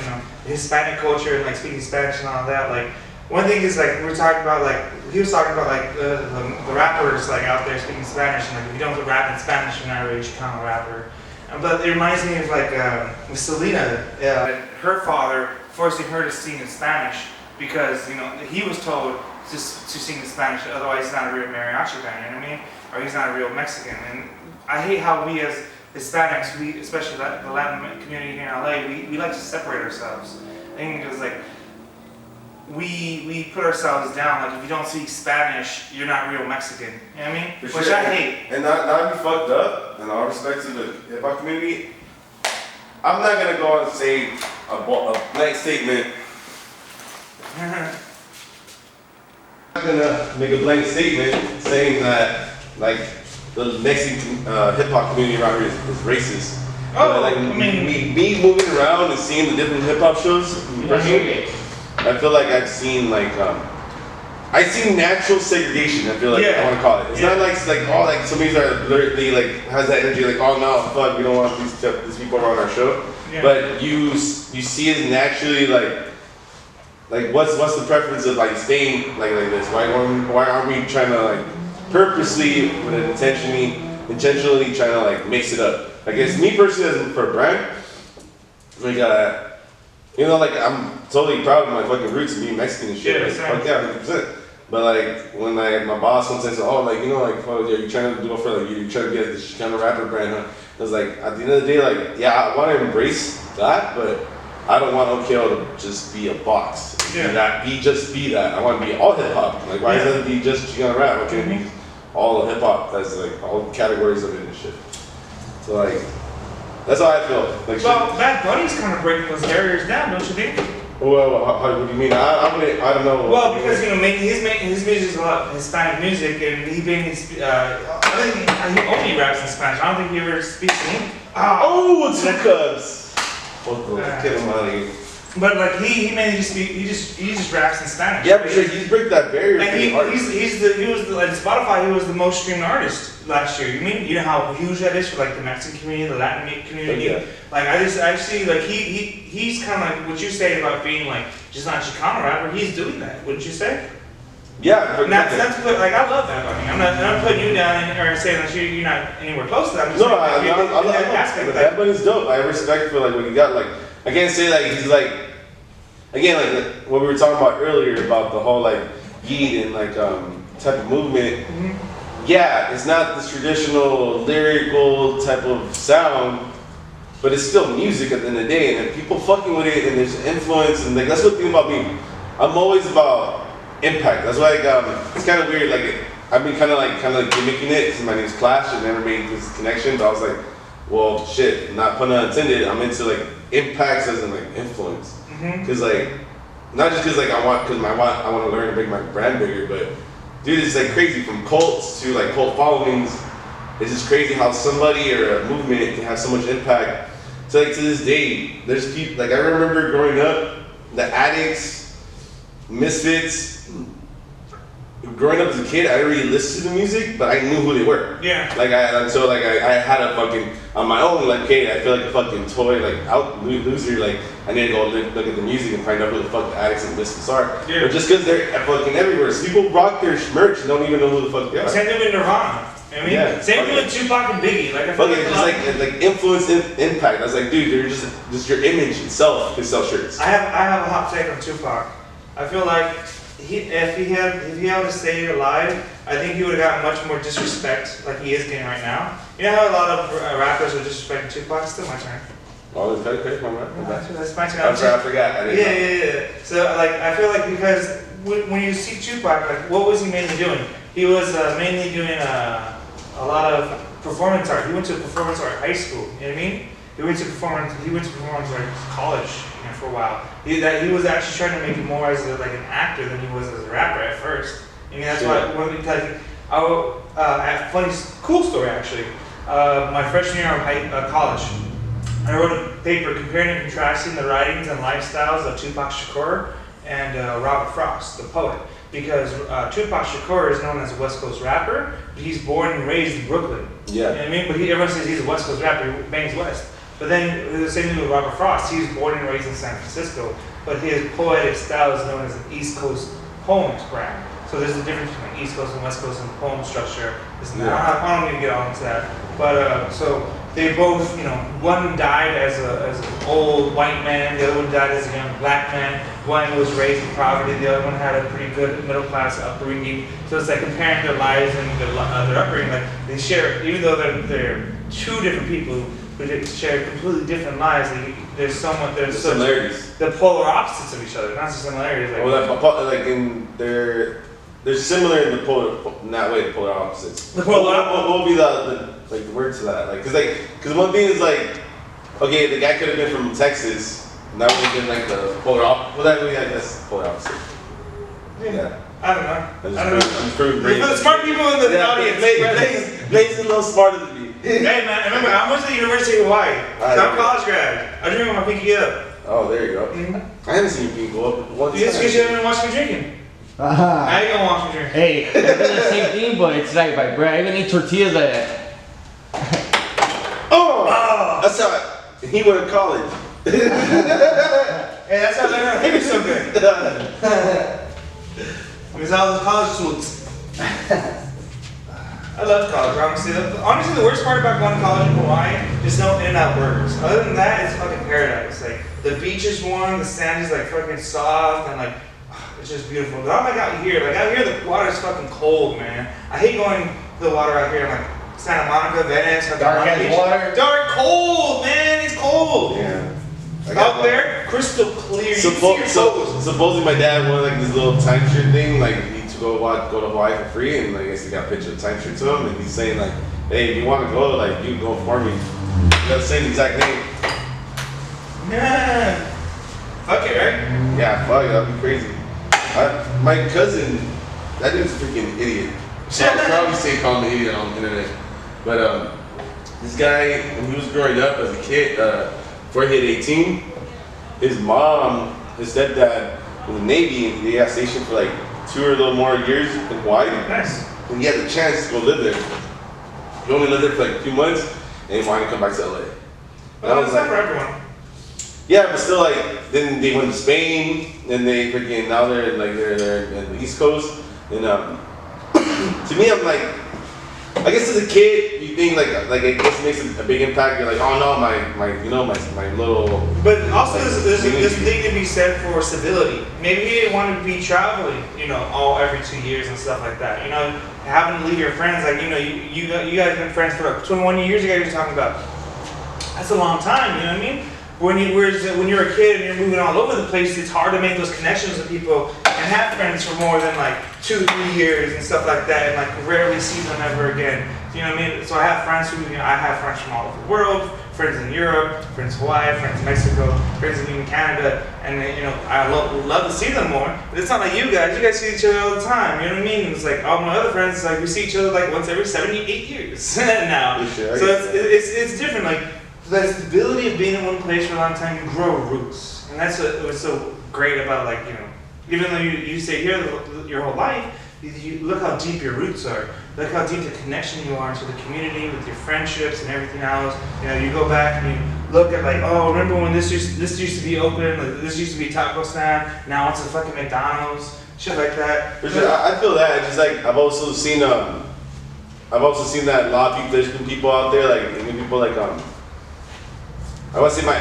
Hispanic culture and like speaking Spanish and all that. Like one thing is like we were talking about like he was talking about like the rappers like out there speaking Spanish and like if you don't rap in Spanish, you're not really a Chicano rapper. But it reminds me of like with Selena, her father forcing her to sing in Spanish because he was told to sing in Spanish, otherwise he's not a real mariachi band. You know what I mean? Or he's not a real Mexican. And I hate how we as Hispanics, especially the Latin community here in LA, we like to separate ourselves. I think because like we put ourselves down. Like if you don't speak Spanish, you're not real Mexican. You know what I mean? For Which sure. I hate. And not be fucked up, and all respect to the hip hop community, I'm not gonna go and say a blank statement. I'm not gonna make a blank statement saying that like the Mexican hip hop community around here is racist. Oh, like I mean, me moving around and seeing the different hip hop shows, personally, I feel like I've seen I see natural segregation. I feel like I want to call it. It's not like oh like somebody's literally like has that energy like oh no fuck we don't want these people around our show. Yeah. But you see it naturally like what's the preference of like staying like this? Why aren't we trying to like purposely with an intentionally trying to like mix it up? I guess me personally as for a brand, like like I'm totally proud of my fucking roots and being Mexican and shit. Yeah, Like, fuck yeah, 100%. But like when my boss once said, oh like fuck yeah, you trying to do it for like you trying to get this kind of rapper brand, huh? I was like at the end of the day like yeah I want to embrace that, but I don't want OKO to just be a box. Yeah. Just be that. I want to be all hip hop. Like why does it be just Chicano rap? Why can't it be all hip hop? That's like all categories of it and shit. So like that's how I feel. Like well, Bad Bunny's kind of breaking those barriers down, don't you think? Well, what do you mean? I don't know. Well, because his music is a lot of Hispanic music, and he I think he only raps in Spanish. I don't think he ever speaks in English. Oh, it's the Cubs. Get him out of here. But like he mainly he just raps in Spanish. Yeah, but sure, he's break that barrier. And he was like Spotify. He was the most streamed artist last year. You know how huge that is for like the Mexican community, the Latin community. Yeah. Like I see like he's kind of like what you say about being like just not a Chicano rapper. He's doing that, wouldn't you say? Yeah, And that's what, like I love that. I mean, I'm not putting you down or saying that you're not anywhere close to that. I'm just no, saying, I love aspect. but Bad Bunny's dope. I respect for like what he got. Like I can't say like he's like again like what we were talking about earlier about the whole like yeet and like type of movement. Mm-hmm. Yeah, it's not this traditional lyrical type of sound, but it's still music at the end of the day, and if people fucking with it and there's influence and like that's what the thing about me. I'm always about impact. That's why it's kind of weird. Like I've been kind of gimmicking it because my name's Clash and never made this connection. But I was like, well, shit. Not pun unintended. I'm into like impacts as in like influence. Because like not just because like I want to learn to make my brand bigger, but dude, it's like crazy from cults to like cult followings. It's just crazy how somebody or a movement can have so much impact. So like to this day, there's people like I remember growing up, the Addicts, Misfits. Growing up as a kid, I didn't really listen to music, but I knew who they were. Yeah. Like I had a fucking on my own like hey, I feel like a fucking toy like out loser like I need to go look at the music and find out who the fuck the Addicts and Misfits are. Yeah. But just because they're fucking everywhere, so people rock their merch and don't even know who the fuck they are. Same thing with Nirvana. I mean, Yeah. same thing with Tupac and Biggie. Like I feel Fucking just like influence impact. I was like, dude, they're just your image itself can sell shirts. I have a hot take on Tupac. I feel like if he had to stay alive, I think he would have gotten much more disrespect like he is getting right now. You know how a lot of rappers are disrespecting Tupac? It's still my turn. Oh, okay, my bad. That's my turn. I'm sorry, I forgot. I didn't know. Yeah. So like I feel like because when you see Tupac, like what was he mainly doing? He was mainly doing a lot of performance art. He went to performance art high school. You know what I mean? He went to performance like college, you know, for a while. He was actually trying to make it more as like an actor than he was as a rapper at first. I mean, that's why one of the cool story actually. My freshman year of college, I wrote a paper comparing and contrasting the writings and lifestyles of Tupac Shakur and Robert Frost, the poet. Because Tupac Shakur is known as a West Coast rapper, but he's born and raised in Brooklyn. Yeah. You know what I mean? But everyone says he's a West Coast rapper, he bangs West. But then the same thing with Robert Frost, he was born and raised in San Francisco, but his poetic style is known as an East Coast poem rap. So there's a difference between East Coast and West Coast in poem structure. I don't need to get on to that. But so they both, you know, one died as an old white man, the other one died as a young black man. One was raised in poverty, the other one had a pretty good middle class upbringing. So it's like comparing their lives and their upbringing. Like they share, even though they're two different people who share completely different lives, there's similarities. The polar opposites of each other, not just similarities. Like, like in they're similar in in that way, the polar opposites. The polar what will be the word to that? Like, cause one thing is like, okay, the guy could have been from Texas, and that would have been like the polar opposite. Well, that would be, I guess, polar opposite. Yeah. I don't know. I'm just proving brain. For the smart people in the audience, Blaze a little smarter than me. Hey man, remember I went to the University of Hawaii. I'm a college grad. I drink with my pinky up. Oh, there you go. Mm-hmm. I haven't seen your pinky go up once. It's because you haven't watched me drinking. Now you gonna watch me drink. Hey, it's the same thing, but it's like, bro, I even eat tortillas like that. That's how he went to college. Hey, that's how they're gonna think it's so good. Because all those college students. I love college, honestly. Honestly, the worst part about going to college in Hawaii is no In-N-Out burgers. Other than that, it's fucking paradise. Like, the beach is warm, the sand is like fucking soft, and like, it's just beautiful. But I'm like out here the water's fucking cold, man. I hate going to the water out here in like Santa Monica, Venice, Dark as water. Dark, cold, man, it's cold. Yeah. Out there, crystal clear. You can see your toes. Supposedly my dad wanted like this little timeshare thing, like to go to Hawaii for free, and like I guess he got a picture of the timeshare to him, and he's saying like, hey, if you want to go, like you go for me. You got the same exact name. Yeah. Fuck it, right? Yeah, fuck, that'd be crazy. My cousin, that dude's a freaking idiot. So I'll probably say call him an idiot on the internet. But this guy, when he was growing up as a kid, before he hit 18, his mom, his stepdad was in the Navy, and they got stationed for like 2 or a little more years in Hawaii. Nice. And he had the chance to go live there. He only lived there for like a few months, and he wanted to come back to LA. And Well, that's not for everyone. yeah, but still, like, then they went to Spain, and they freaking, now they're in the East Coast, and to me, I'm like, I guess as a kid, you think like it just makes a big impact. You're like, oh no, my little. But also, there's this thing to be said for civility. Maybe he didn't want to be traveling, every 2 years and stuff like that. Having to leave your friends, like you guys have been friends for 21 years. You guys are talking about. That's a long time. You know what I mean? When you're a kid and you're moving all over the place, it's hard to make those connections with people and have friends for more than like 2-3 years and stuff like that, and like rarely see them ever again. You know what I mean? So I have friends I have friends from all over the world, friends in Europe, friends in Hawaii, friends in Mexico, friends in even Canada, and I love to see them more. But it's not like you guys. You guys see each other all the time. You know what I mean? It's like all my other friends, like we see each other like once every 78 years now. Sure, so it's different. Like the stability of being in one place for a long time, you grow roots, and that's what's so great about even though you stay here your whole life, you look how deep your roots are. Look how deep the connection you are to the community with your friendships and everything else. You go back and you look at like, oh, remember when this used to be open? Like, this used to be taco stand. Now it's a fucking McDonald's. Shit like that. For sure, I feel that. It's just like I've also seen that a lot of people. There's been people out there like people like I want to say my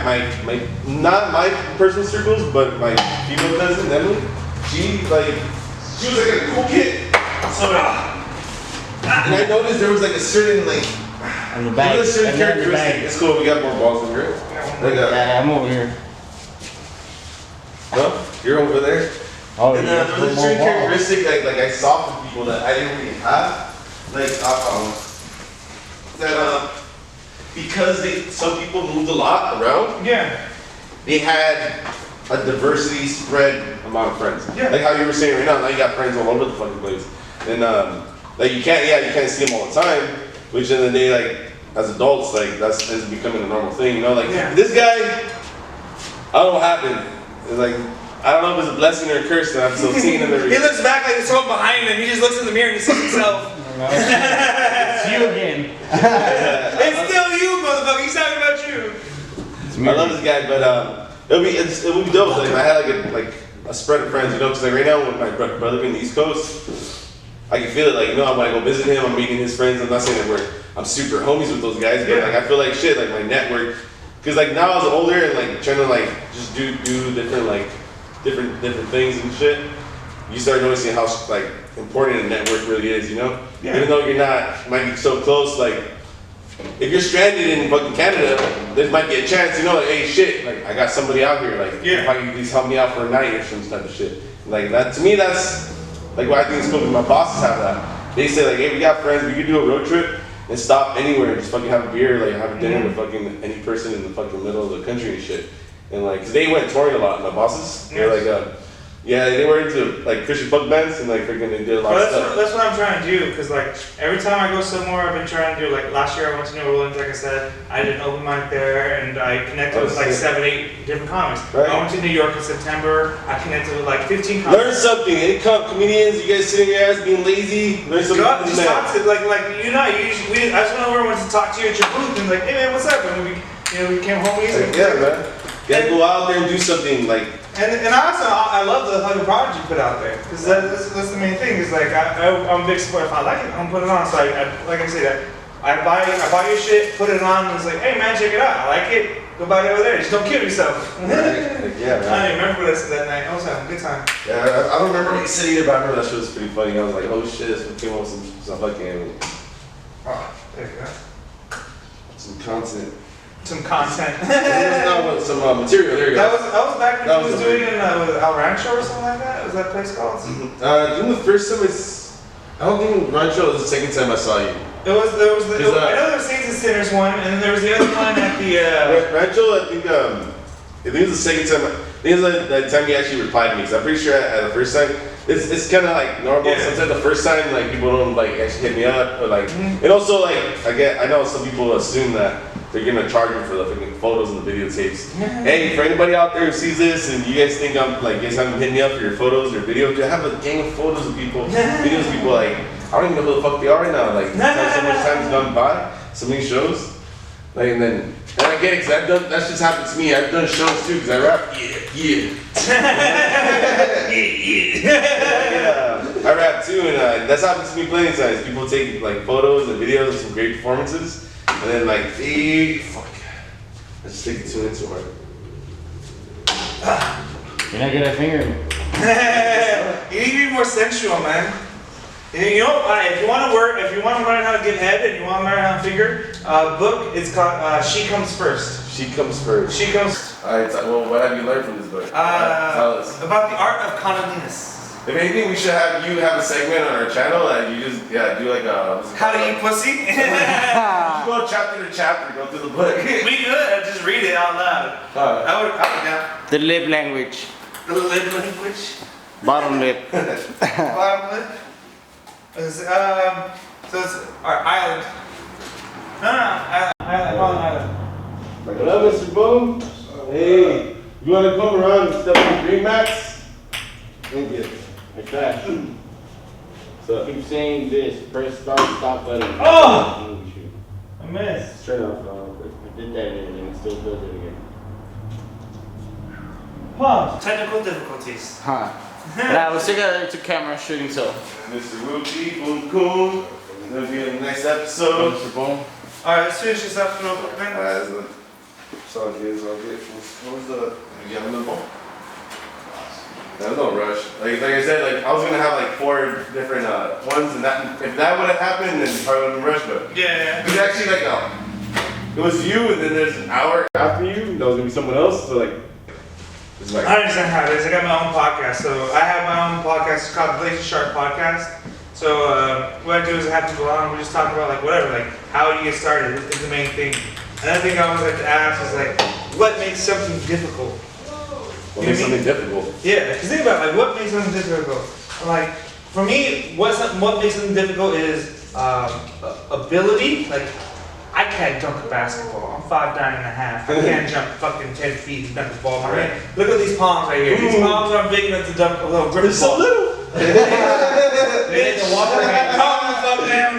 not my personal circles, but my female cousin Emily. She was like a cool kid. So and I noticed there was like a certain On the back. a certain characteristic. It's cool. We got more balls over here. Yeah, I'm over here. No, you're over there. Oh, And yeah. there was a certain characteristic like I saw from people that I didn't really have. because some people moved a lot around, Yeah. they had a diversity spread amount of friends. Yeah. Like how you were saying right now you got friends all over the fucking place. And like you can't see them all the time, which in the day, like, as adults, like, that's ends up becoming a normal thing, you know? Like, this guy, I don't know what happened. It's like, I don't know if it's a blessing or a curse that I'm still seeing him every He looks back like there's someone behind him. He just looks in the mirror and he sees himself. It's you again. It's still you, motherfucker. He's talking about you. I love this guy, but it would be dope. Like, if I had like a spread of friends, you know, because like right now with my brother being the East Coast, I can feel it. Like, you know, when I go visit him, I'm meeting his friends. I'm not saying that I'm super homies with those guys, but like I feel like shit, like my network. Because like now I was older and like trying to like just do different like different things and shit. You start noticing how like important a network really is, you know? Yeah. Even though might be so close, like if you're stranded in fucking Canada, there might be a chance, you know, like, hey shit, like I got somebody out here, like if I can at least help me out for a night or some type of shit. Like that, to me, that's like what I think is cool. My bosses have that. They say like, hey, we got friends, we could do a road trip and stop anywhere and just fucking have a beer, like have a dinner with fucking any person in the fucking middle of the country and shit. And like, cause they went touring a lot, my bosses. They're like, yeah, they were into like Christian punk bands and like freaking they did a lot of stuff. That's what I'm trying to do, cause like every time I go somewhere, I've been trying to do. Like last year, I went to New Orleans, like I said, I did an open mic there, and I connected with like 7, 8 different comics. Right. I went to New York in September. I connected with like 15 comics. Learn something. Any comedians, you guys sitting your ass being lazy, learn something. God, just talk to like you know. I just went over and went to talk to you at your booth and like, hey man, what's up? And we became homies. Like, yeah, man. You gotta go out there and do something like. And I love the fucking product you put out there, because that's the main thing. Is like I'm a big supporter. If I like it, I'm gonna put it on. So like I said, I buy your shit, put it on, and it's like, hey man, check it out. I like it. Go buy it over there. Just don't kill yourself. Right. Like, yeah, man. I don't even remember what I said that night. I was having a good time. Yeah, I don't remember what you said either, but I remember that shit was pretty funny. I was like, oh shit, this one came up with some fucking Oh, there you go. some content. Some content. Some material. There you go. That was back when That he was was doing it in El Rancho or something like that. Was that place called? During the first time I don't think Rancho was the second time I saw you. There was I know there was Saints and Sinners one, and then there was the other one at the. Rancho, I think it was the second time. I think it was the time you actually replied to me. Because I'm pretty sure at the first time, it's kind of like normal. Yeah. Sometimes the first time, like people don't like actually hit me up, or like, and also like I know some people assume that they're gonna charge me for the fucking photos and the videotapes. Hey, for anybody out there who sees this and you guys think I'm like, you guys haven't hit me up for your photos or videos, I have a gang of photos of people, videos of people like, I don't even know who the fuck they are right now. Like, so much time's gone by, so many shows. Like, and I get it, cause that's just happened to me. I've done shows too, cause I rap. Yeah. Yeah. I rap too, and that's happened to me plenty of times. People take like photos and videos of some great performances, and then like, fuck, I just take it too into hard. You're not good at fingering. You need to be more sensual, man. You know, if you want to learn how to get head and you want to learn how to figure, book, it's called She Comes First. She comes first. She Comes. Alright, well, what have you learned from this book? Tell us. About the art of cunnilingus. If anything, we should have you have a segment on our channel and you just, do like a... How to eat pussy? You go chapter to chapter, go through the book. We could just read it out loud. I would, yeah. The lip language. The lip language. Bottom lip. Bottom lip. So it's our island. No, island. What up, Mr. Boom? Hey, you want to come around and step on green mats? Thank you. Hey, Flash. So, Keep saying this. Press start, stop button. Oh! I missed. turn off real quick. I did that and it still does it again. Pause. Technical difficulties. Huh. But I was thinking to camera shooting, so. Mr. Ruchi, Boom Coon. It's going to be a nice episode. Mr. Boom. Alright, let's finish this up real quick, man. It's all good, it's all good. What was the... You have another ball? There's no rush. Like I said, like I was gonna have like 4 different ones, and that if that would have happened, then it probably wouldn't rush. But Yeah. it was actually like it was you, and then there's an hour after you. That was gonna be someone else. So like, it's like I understand how it is. I got my own podcast, so I have my own podcast. It's called the Blazing Sharp Podcast. So what I do is I have people on. We just talk about like whatever, like how you get started is the main thing. Another thing I always like to ask is like, what makes something difficult? What makes something difficult? Yeah, because think about it, like what makes something difficult. Like for me, what makes something difficult is ability. Like I can't dunk a basketball. I'm 5'9.5". I can't jump fucking 10 feet and dunk a ball. I mean, look at these palms right here. These palms aren't big enough to dunk a little grip ball. So little. They need to walk around. Calm the fuck down.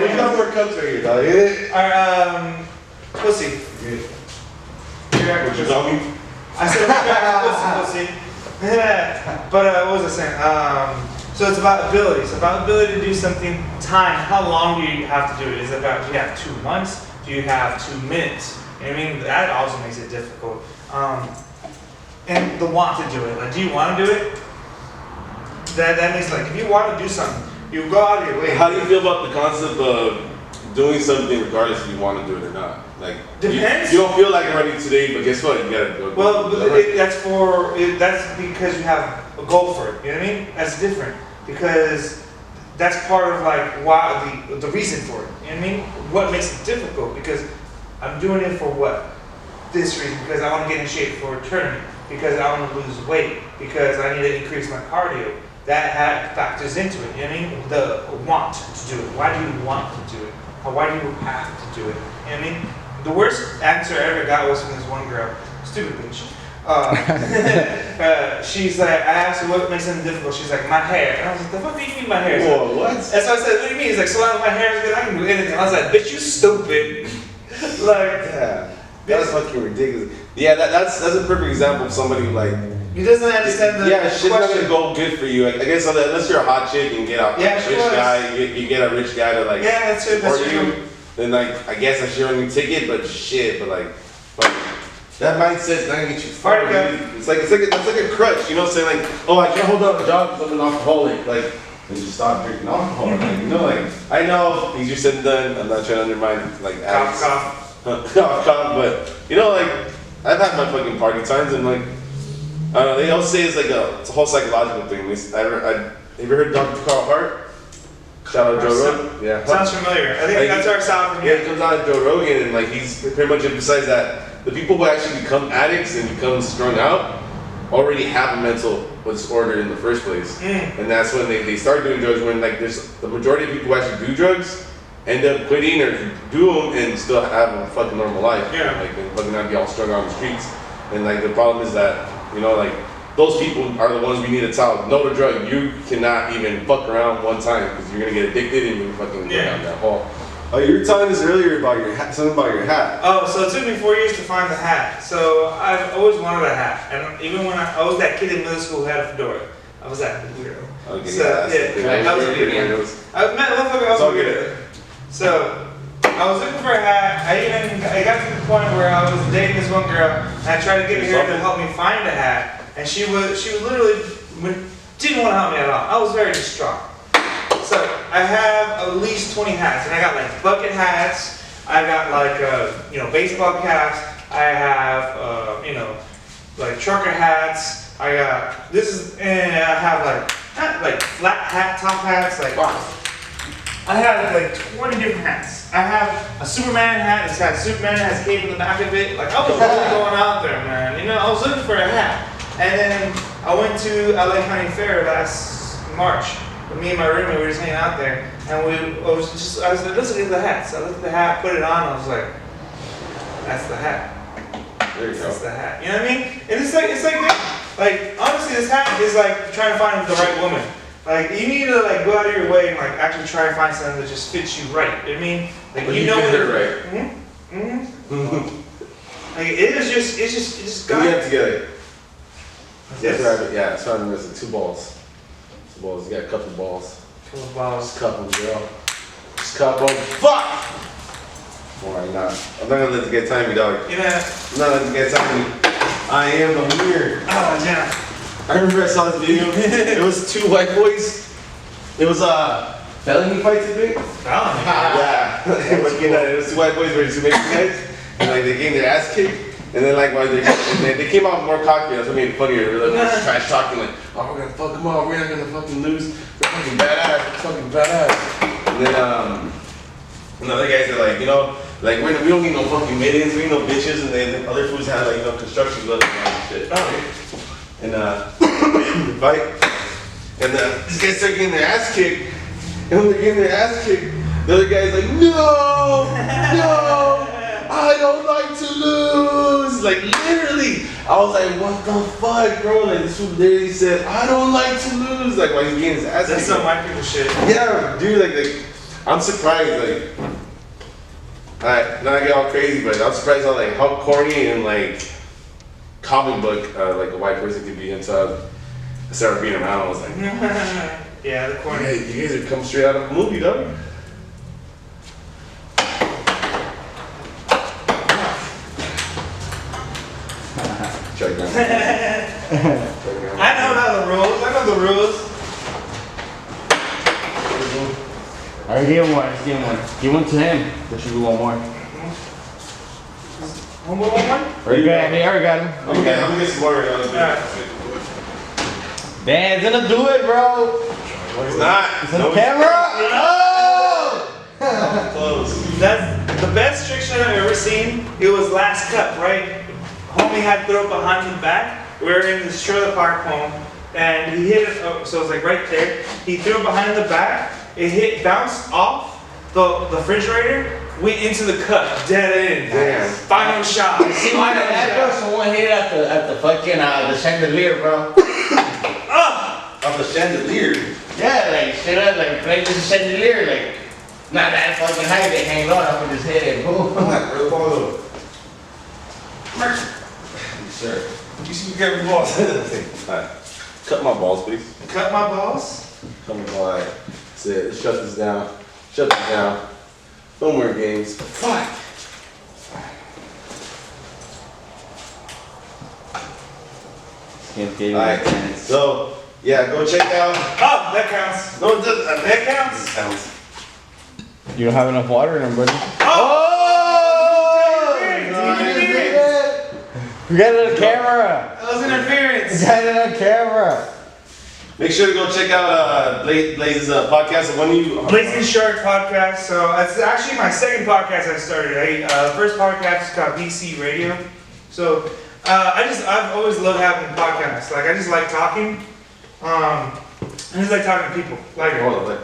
We got more cups right here, dog. Alright, pussy. What you tell me? I said pussy. But what was I saying? So it's about ability. It's about ability to do something. Time. How long do you have to do it? Is it about, do you have 2 months? Do you have 2 minutes? You know what I mean? That also makes it difficult. And the want to do it. Like, do you want to do it? That means like, if you want to do something, you go out of your way. How do you feel about the concept of doing something regardless if you want to do it or not? Like, Depends. You don't feel like it running today, but guess what? You gotta go. Well, that's because you have a goal for it. You know what I mean? That's different because that's part of like why the reason for it. You know what I mean? What makes it difficult? Because I'm doing it for what? This reason. Because I want to get in shape for a tournament. Because I want to lose weight. Because I need to increase my cardio. That factors into it. You know what I mean? The want to do it. Why do you want to do it? Or why do you have to do it? You know what I mean? The worst answer I ever got was from this one girl, stupid bitch. She's like, I asked her what makes something difficult. She's like, my hair. And I was like, the fuck do you mean my hair? Whoa, what? And so I said, what do you mean? He's like, so long as my hair is good, I can do anything. I was like, bitch, you stupid. Like, yeah, that's fucking ridiculous. Yeah, that's a perfect example of somebody who like. He doesn't understand the shit's not question. gonna go good for you. I guess unless you're a hot chick and get a rich guy, you get a rich guy to like support you. Then like I guess that's your only ticket, but that mindset's not gonna get you far. It's like a crutch, you know, saying like, oh, I can't hold down a job because I'm an alcoholic. Like, then just stop drinking alcohol. Like, you know, like I know easier said than done. I'm not trying to undermine like addicts. Cough, but you know, like I've had my fucking party times and like I don't know. They always say it's a whole psychological thing. Have you heard Dr. Carl Hart? Shout out Joe Rogan. Yeah. Sounds familiar. I think like, that's our sound from here. Yeah, it comes out of Joe Rogan, and like he's pretty much emphasized that the people who actually become addicts and become strung out already have a mental disorder in the first place, and that's when they start doing drugs. When like there's the majority of people who actually do drugs end up quitting or do them and still have a fucking normal life. Yeah. Like and fucking not be all strung out on the streets. And like the problem is that like. Those people are the ones we need to tell. No to drug. You cannot even fuck around one time because you're gonna get addicted and you're fucking go down that hole. Oh, you were telling us earlier about your hat, something about your hat. Oh, so it took me 4 years to find the hat. So I've always wanted a hat, and even when I was that kid in middle school who had a fedora, I was that weirdo. Okay, so, I was a weirdo. I was a weirdo. So I was looking for a hat. I got to the point where I was dating this one girl, and I tried to get her to help me find a hat. And she literally didn't want to help me at all. I was very distraught. So I have at least 20 hats, and I got like bucket hats. I got like baseball caps. I have like trucker hats. I got and I have like flat hat, top hats. Like I have like 20 different hats. I have a Superman hat. It's got Superman. It has a cape in the back of it. Like I was really going out there, man. I was looking for a hat. And then I went to LA County Fair last March. With me and my roommate, we were just hanging out there, and I was like, let's look at the hats. I looked at the hat, put it on, and I was like, that's the hat. There you go. That's the hat. You know what I mean? And it's like honestly, this hat is like trying to find the right woman. Like you need to like go out of your way and like actually try to find something that just fits you right. You know what I mean? Like but you know what right. Like it's just got. We have to get it. Yes. Yeah, it's trying to miss it. 2 balls. 2 balls. You got a couple balls. Couple balls. Just cup them, girl. Just cup them. Fuck! Why not? I'm not gonna let it get timey, dog. You know. I'm not letting it get timey. I am the winner. Oh, yeah. I remember I saw this video. It was 2 white boys. It was felony fights, I think. Felony. Yeah. It was 2 white boys versus 2 Mexican guys, and like they getting their ass kicked. And then like they came out more cocky. That's what made it funnier. They were like trash talking, like, oh, we're gonna fuck them all. We're not gonna fucking lose. They're fucking badass. They're fucking badass. And then another guy said like, Like we don't need no fucking mittens, we need no bitches, and then other foods have like construction gloves and shit. And we fight, and these guys start getting their ass kicked, and when they're getting their ass kicked, the other guy's like, no, I don't like to lose. Like literally, I was like, what the fuck, bro? Like this fool literally said, I don't like to lose. Like while he's getting his ass kicked. That's some white people shit. Yeah, dude, like I'm surprised, like, not to get all crazy, but I'm surprised how corny and like comic book like a white person could be until I started being around. I was like, yeah, the corny. hey, you guys are coming straight out of a movie, dog. Check down. I know the rules. Alright, give him one. Give one to him. There should be one more. One more? Already got him. Already got him. I'm gonna get some more right now. Damn, it's gonna do it, bro. It's not. It's on the camera. Oh! Close. That's the best trick shot I've ever seen. It was last cup, right? Homie had to throw it behind the back. We were in this trailer park home, and he hit it. So it was like right there. He threw it behind the back. It bounced off the refrigerator, went into the cup, dead end. Damn. Final shot. See why that bro? Someone hit it at the fucking the chandelier, bro. Off the chandelier. Yeah, like straight up, like right to the chandelier, like not that fucking high. They hang on up with his head. Boom. Where the ball go? Sir, you see me get the balls. Alright. Cut my balls, please. Cut my balls. Come on, said, shut this down. Shut this down. No more games. Fuck. Alright, so yeah, go check out. Oh, that counts. No, it doesn't. That counts. It counts. You don't have enough water in them, buddy. Oh! We got it on camera. That was interference. We got it on camera. Make sure to go check out Blaze's podcast. When you Blazing Shark podcast. So it's actually my second podcast I started. The first podcast is called BC Radio. So I've always loved having podcasts. Like I just like talking. I just like talking to people. Like Hold on, like, I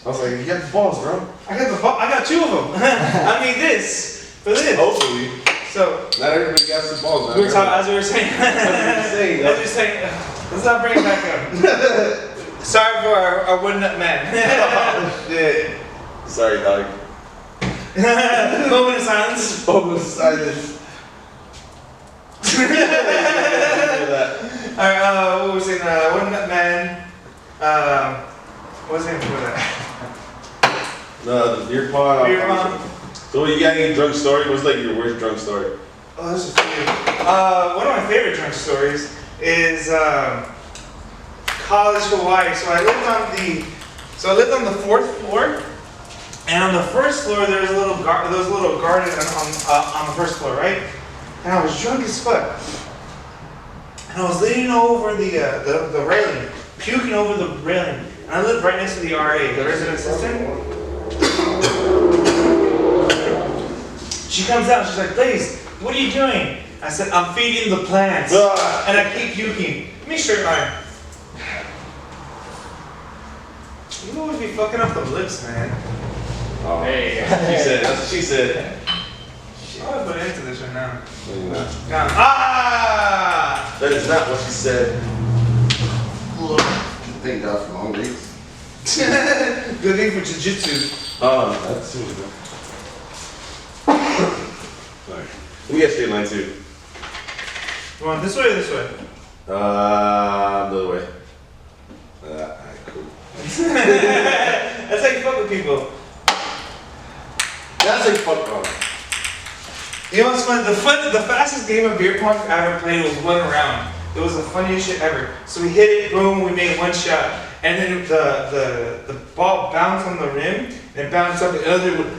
was like, you got the balls, bro. I got two of them. I mean this for this. Hopefully. So Not everybody got some balls, man. as we were saying. As we were saying. Let's not bring it back up. Sorry for our wooden nut man. Oh, shit. Sorry, dog. Moment of silence. Moment of silence. Alright, what was it? Wooden nut man. What was the name for that? The beer pong. Beer pong. So you got any drunk story? What's like your worst drunk story? Oh, this is weird. One of my favorite drunk stories is college Hawaii. So I lived on the fourth floor, and on the first floor there was a little garden on the first floor, right? And I was drunk as fuck, and I was leaning over the railing, puking over the railing, and I lived right next to the RA, the resident assistant. She comes out, she's like, Blaze, what are you doing? I said, I'm feeding the plants. And I keep puking. Give me a straight line. You always be fucking up the lips, man. Oh, Hey. She said, that's what she said. I'm gonna put an end to this right now. No, you're not. Ah! That is not what she said. Thank God for long weeks. Good thing for jiu-jitsu. Oh, that's too good. Sorry. Let me get straight line too. You want this way or this way? The other way. Alright, cool. That's how you fuck with people. That's like fuck off. You know what's fun? The fastest game of beer pong I ever played was 1 round. It was the funniest shit ever. So we hit it, boom, we made 1 shot. And then the ball bounced on the rim, and bounced up, and the other one,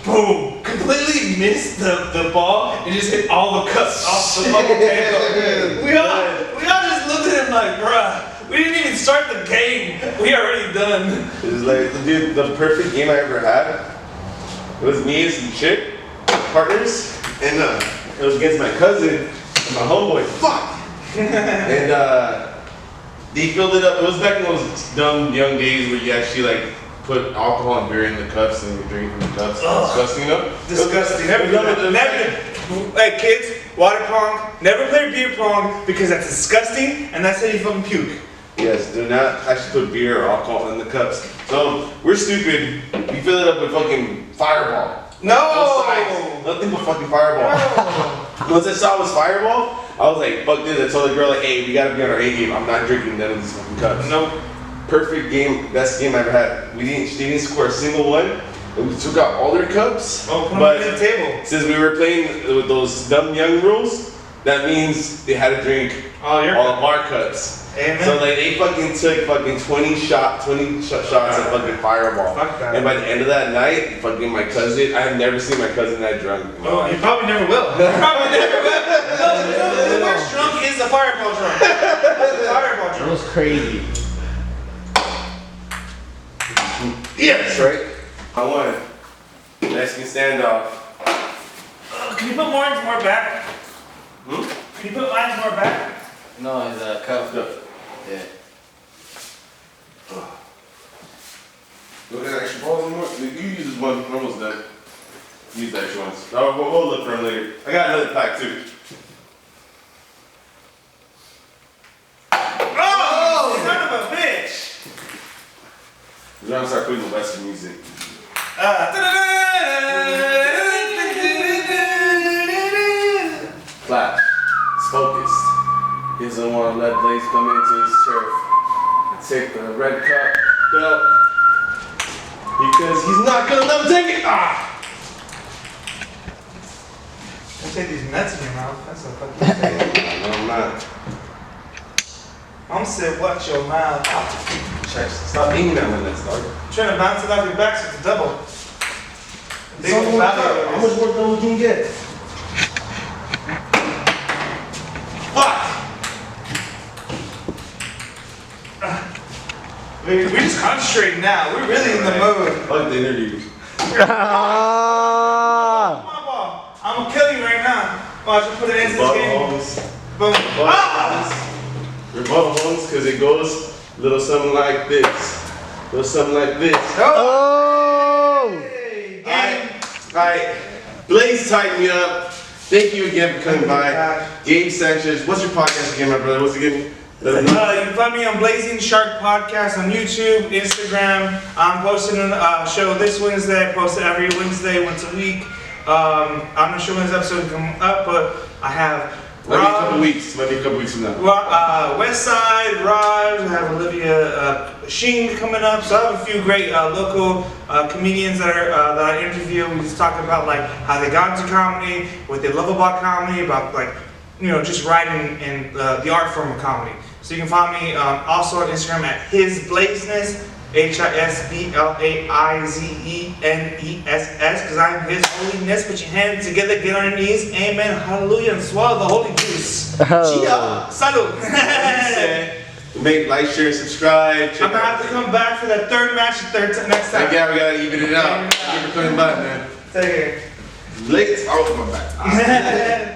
boom, completely missed the ball, and just hit all the cups off the fucking table. We all just looked at him like, bruh, we didn't even start the game. We already done. It was like, dude, the perfect game I ever had It was me and some chick partners, and it was against my cousin and my homeboy. Fuck. And they filled it up. It was back in those dumb young days where you actually like put alcohol and beer in the cups and you drink from the cups. Disgusting, you know? Disgusting. Never do that. Never. Hey kids, water pong. Never play beer pong because that's disgusting and that's how you fucking puke. Yes, do not actually put beer or alcohol in the cups. So we're stupid. We fill it up with fucking Fireball. No. Nothing but fucking Fireball. Once I saw it was Fireball, I was like, fuck this. I told the girl like, hey, we gotta be on our A game. I'm not drinking none of these fucking cups. Nope. Perfect game, best game I ever had. They didn't score a single one. And we took out all their cups. Oh, put but them on the table. Since we were playing with those dumb young rules, that means they had to drink all of our cups. Amen. So like they fucking took fucking 20 shots of fucking Fireball. Fuck that. And by the end of that night, fucking my cousin, I have never seen my cousin that drunk. Oh, you probably never will. You probably never will. No, the worst drunk is the Fireball drunk. The Fireball It drunk. was crazy. Yes, right? I won. Mexican standoff. Can you put mine more back? Hmm? Can you put mine more back? No, it's a cup. No. Yeah. Do we got extra balls anymore? You use this one. We're almost done. Use the extra ones. Oh, we'll look for them later. I got another pack too. Oh, son of a bitch! We're gonna start putting the Western music. Flash. It's focused. He doesn't want to let Blaze come into his turf. Take the red cup belt. Because he's not gonna let him take it. Ah! Don't take these nuts in your mouth. That's a fucking thing. No, I'm not. I'm saying, watch your mouth. Stop eating that one, that's dog. Trying to bounce it off your back so it's a double. It's only one cup. How much more double can you get? Fuck! We're just concentrating now. We're really in the mode. Fuck the interview. Come on, ball. I'm gonna kill you right now. Watch me put it into this game. Boom. Ah! Rebuttal homes, because it goes a little something like this. A little something like this. Oh! Hey, game. Alright. Blaze tighten me up. Thank you again for coming by. Gabe Sanchez. What's your podcast again, my brother? What's it again? You can find me on Blazing Shark Podcast on YouTube, Instagram. I'm posting a show this Wednesday. I post it every Wednesday, once a week. I'm not sure when this episode will come up, but I have Might be a couple weeks. Might be a couple weeks from now. Westside, Raj, I have Olivia Sheen coming up. So I have a few great local comedians that I interview. We just talk about like how they got into comedy, what they love about comedy, about like just writing and the art form of comedy. So you can find me also on Instagram at HisBlazeness, HisBlaizeness, because I'm His Holiness. Put your hands together, get on your knees, amen, hallelujah, and swallow the holy juice. Chia, salud. Make, like, share, subscribe. I'm gonna have to come back for that third match next time. Yeah, we gotta even it out. Keep it coming by, man. Take care. Late. Oh, my back.